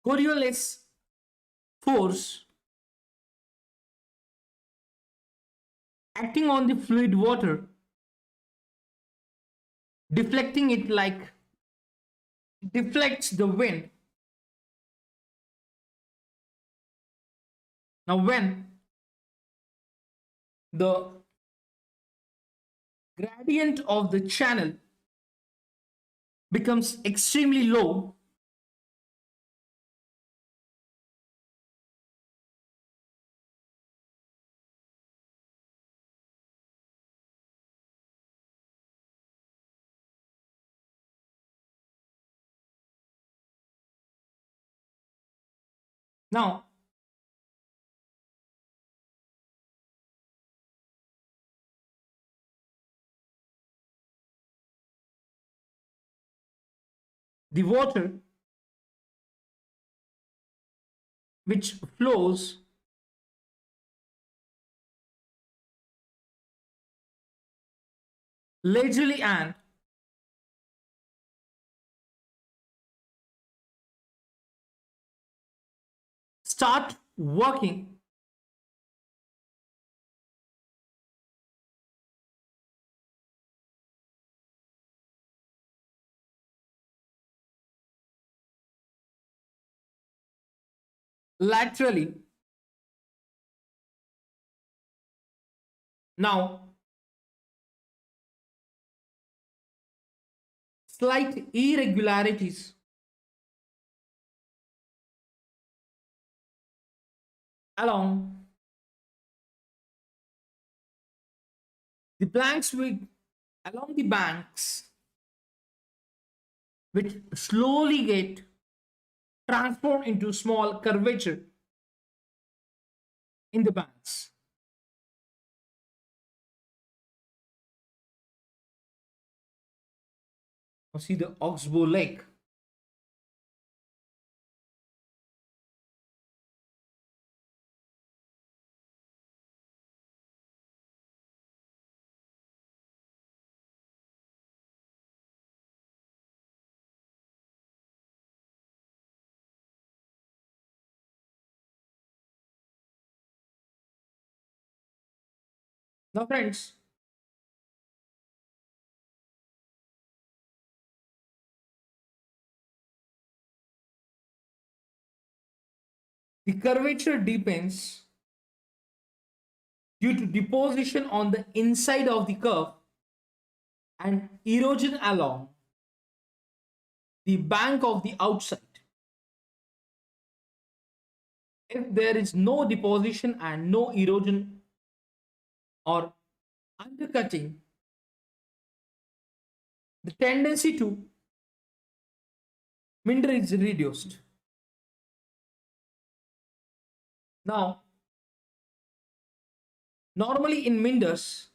Coriolis force acting on the fluid water, deflecting it like deflects the wind. Now, when the gradient of the channel becomes extremely low, now the water which flows lazily and start working laterally. Now, slight irregularities along the blanks with along the banks which slowly get transformed into small curvature in the banks. Now see the Oxbow Lake. Now friends, the curvature deepens due to deposition on the inside of the curve and erosion along the bank of the outside. If there is no deposition and no erosion or undercutting, the tendency to meander is reduced. Now, normally in meanders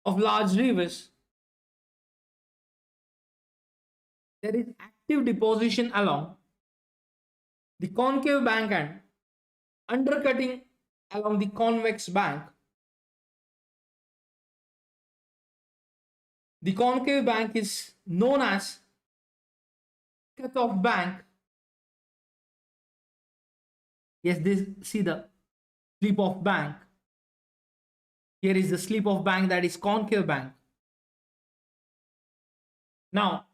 of large rivers, there is active deposition along the concave bank and undercutting along the convex bank. The concave bank is known as cut-off bank. Yes, this see the slip-off bank. Here is the slip-off bank, that is concave bank. Now,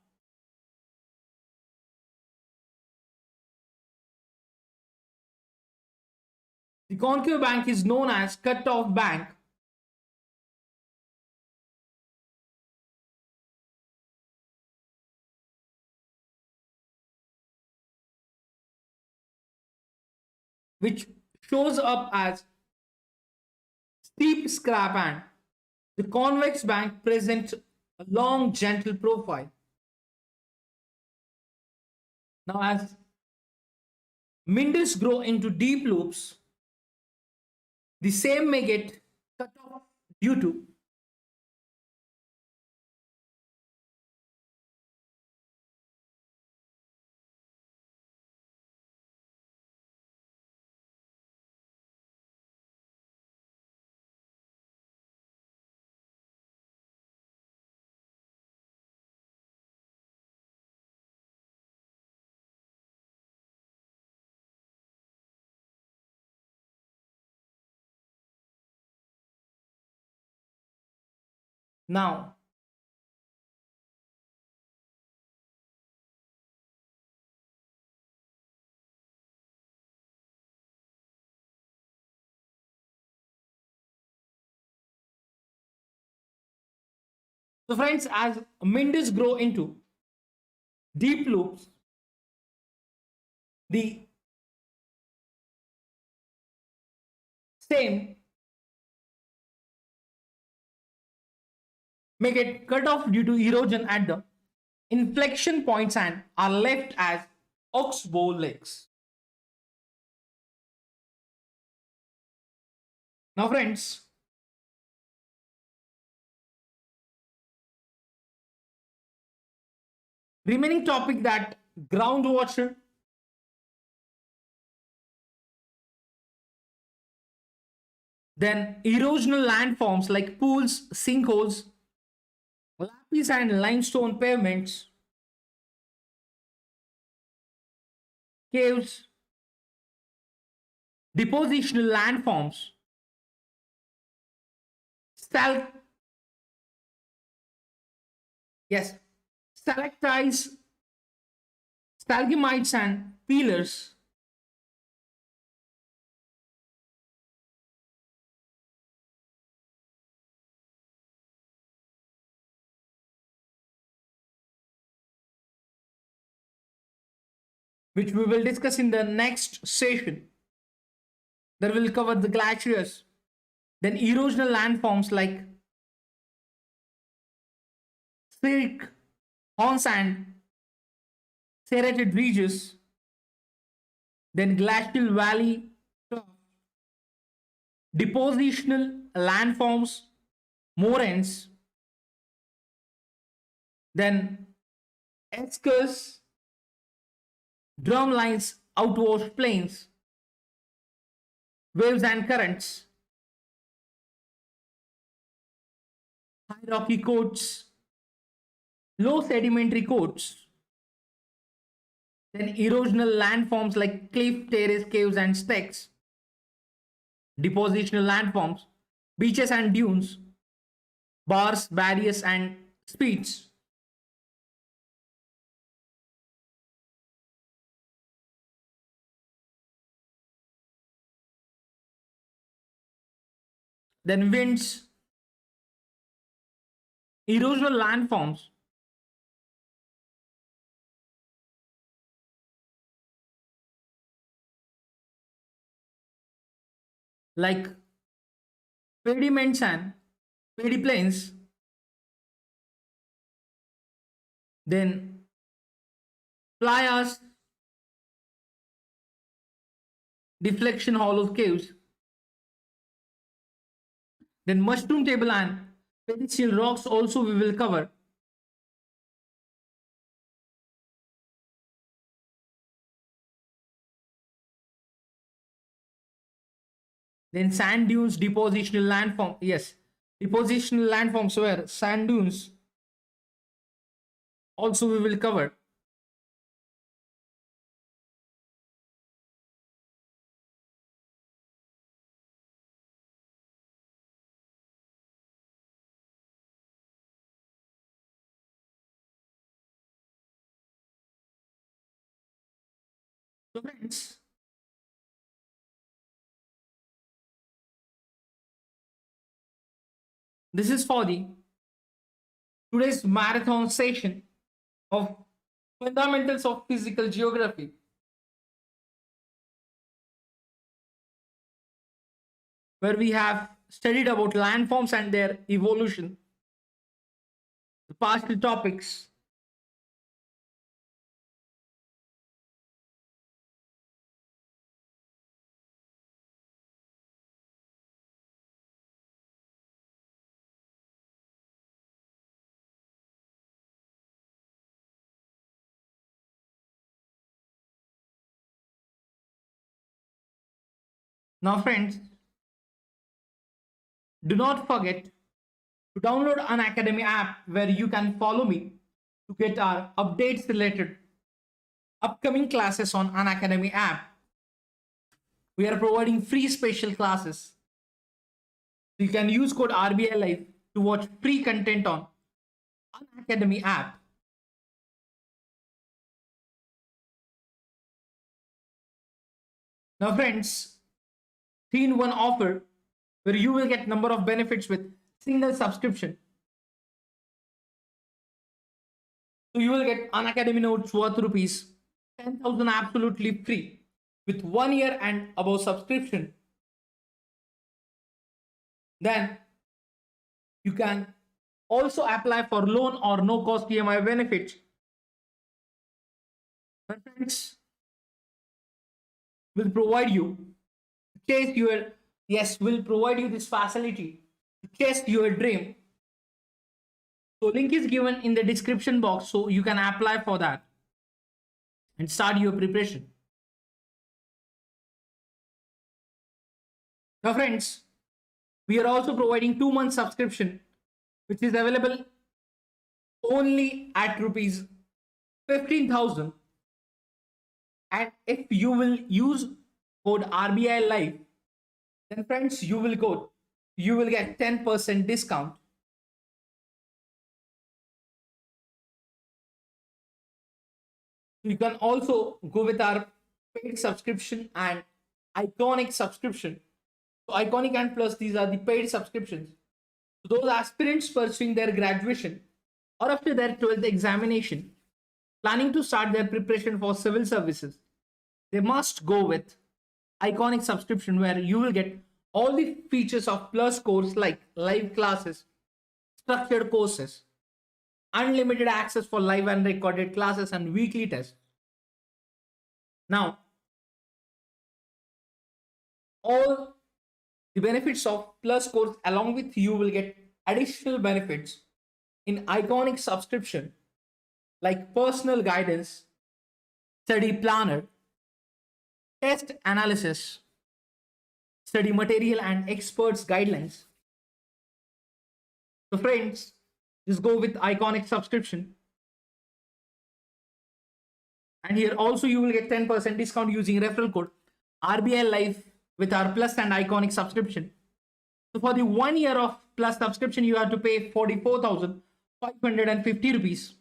the concave bank is known as cut-off bank which shows up as steep scrap, and the convex bank presents a long gentle profile. Now as meanders grow into deep loops, the same may get cut off due to now. So friends, as meanders grow into deep loops, the same may get cut off due to erosion at the inflection points and are left as oxbow lakes. Now friends, remaining topic that groundwater, then erosional landforms like pools, sinkholes, levees and limestone pavements, caves, depositional landforms, stal yes, stalactites, stalagmites and pillars, which we will discuss in the next session. That will cover the glaciers, then erosional landforms like silk, horns and serrated ridges, then glacial valley, depositional landforms, moraines, then eskers, drumlines, outwash plains, waves and currents, high rocky coasts, low sedimentary coasts, then erosional landforms like cliff, terrace, caves and stacks, depositional landforms, beaches and dunes, bars, barriers and speeds. Then winds, erosional landforms like pediments and pediplains, then playas, deflection hollow caves, then mushroom table and pedicel rocks also we will cover. Then sand dunes, depositional landform. Yes, depositional landforms where sand dunes also we will cover. So friends, this is for the today's marathon session of fundamentals of physical geography. where we have studied about landforms and their evolution, the partial topics. Now, friends, do not forget to download Unacademy app where you can follow me to get our updates related upcoming classes on Unacademy app. We are providing free special classes. You can use code RBI Live to watch free content on Unacademy app. Now, friends, 3-in-1 offer where you will get number of benefits with single subscription. So you will get Unacademy notes worth rupees 10,000 absolutely free with 1 year and above subscription. Then you can also apply for loan or no cost EMI benefits. My friends will provide you chase your will provide you this facility to chase your dream. So link is given in the description box so you can apply for that and start your preparation. Now friends, we are also providing 2-month subscription which is available only at rupees 15,000, and if you will use code RBI Live, then friends you will get 10% discount. You can also go with our paid subscription and iconic subscription. So iconic and plus, these are the paid subscriptions. So those aspirants pursuing their graduation or after their 12th examination, planning to start their preparation for civil services, they must go with iconic subscription where you will get all the features of plus course like live classes, structured courses, unlimited access for live and recorded classes and weekly tests. Now, all the benefits of plus course along with you will get additional benefits in iconic subscription like personal guidance, study planner, test analysis, study material and experts guidelines. So friends, just go with iconic subscription. And here also you will get 10% discount using referral code RBI Live with our plus and iconic subscription. So for the 1 year of plus subscription, you have to pay 44,550 rupees.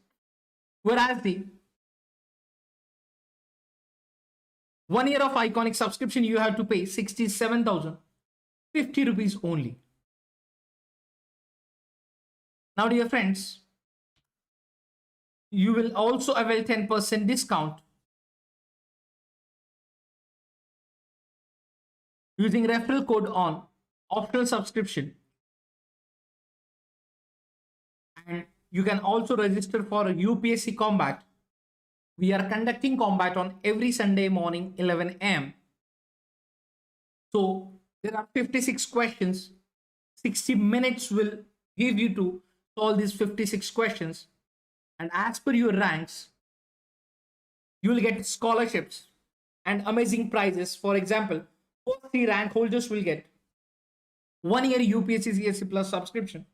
Whereas the 1 year of iconic subscription, you have to pay 67,050 rupees only. Now, dear friends, you will also avail 10% discount using referral code on optional subscription. And you can also register for UPSC Combat. We are conducting combat on every Sunday morning 11 a.m. So there are 56 questions. 60 minutes will give you to solve these 56 questions. And as per your ranks, you will get scholarships and amazing prizes. For example, first 3 rank holders will get 1 year UPSC CSE plus subscription.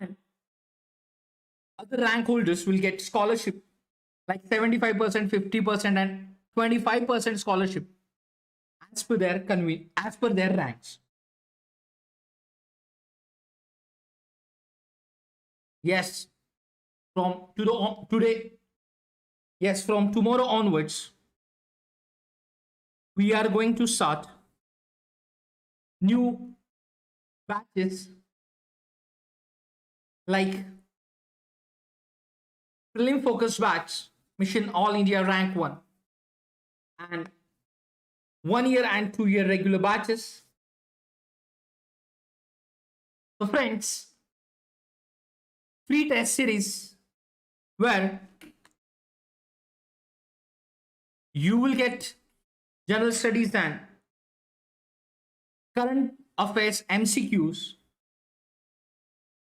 And other rank holders will get scholarship like 75%, 50% and 25% scholarship as per their ranks. Yes, from from tomorrow onwards, we are going to start new batches like prelim focus batch mission all India rank 1 and 1 year and 2 year regular batches. So friends, free test series where you will get general studies and current affairs MCQs.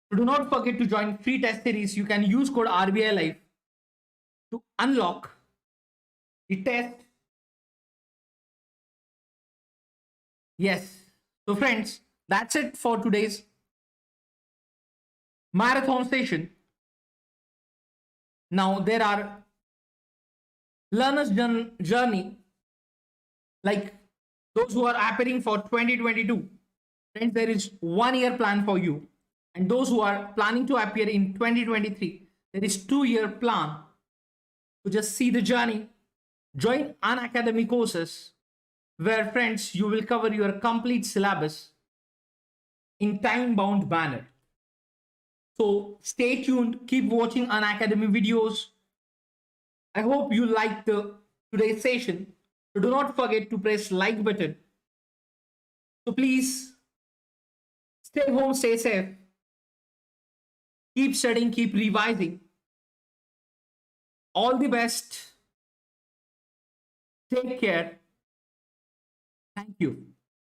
So do not forget to join free test series. You can use code RBI Live to unlock the test. Yes. So friends, that's it for today's marathon session. Now there are learners journey, like those who are appearing for 2022. Friends, there is 1 year plan for you. And those who are planning to appear in 2023, there is 2 year plan. To just see the journey, join Unacademy courses where friends you will cover your complete syllabus in time bound manner. So stay tuned, keep watching Unacademy videos. I hope you liked today's session. So do not forget to press like button. So please stay home, stay safe. Keep studying, keep revising. All the best. Take care. Thank you.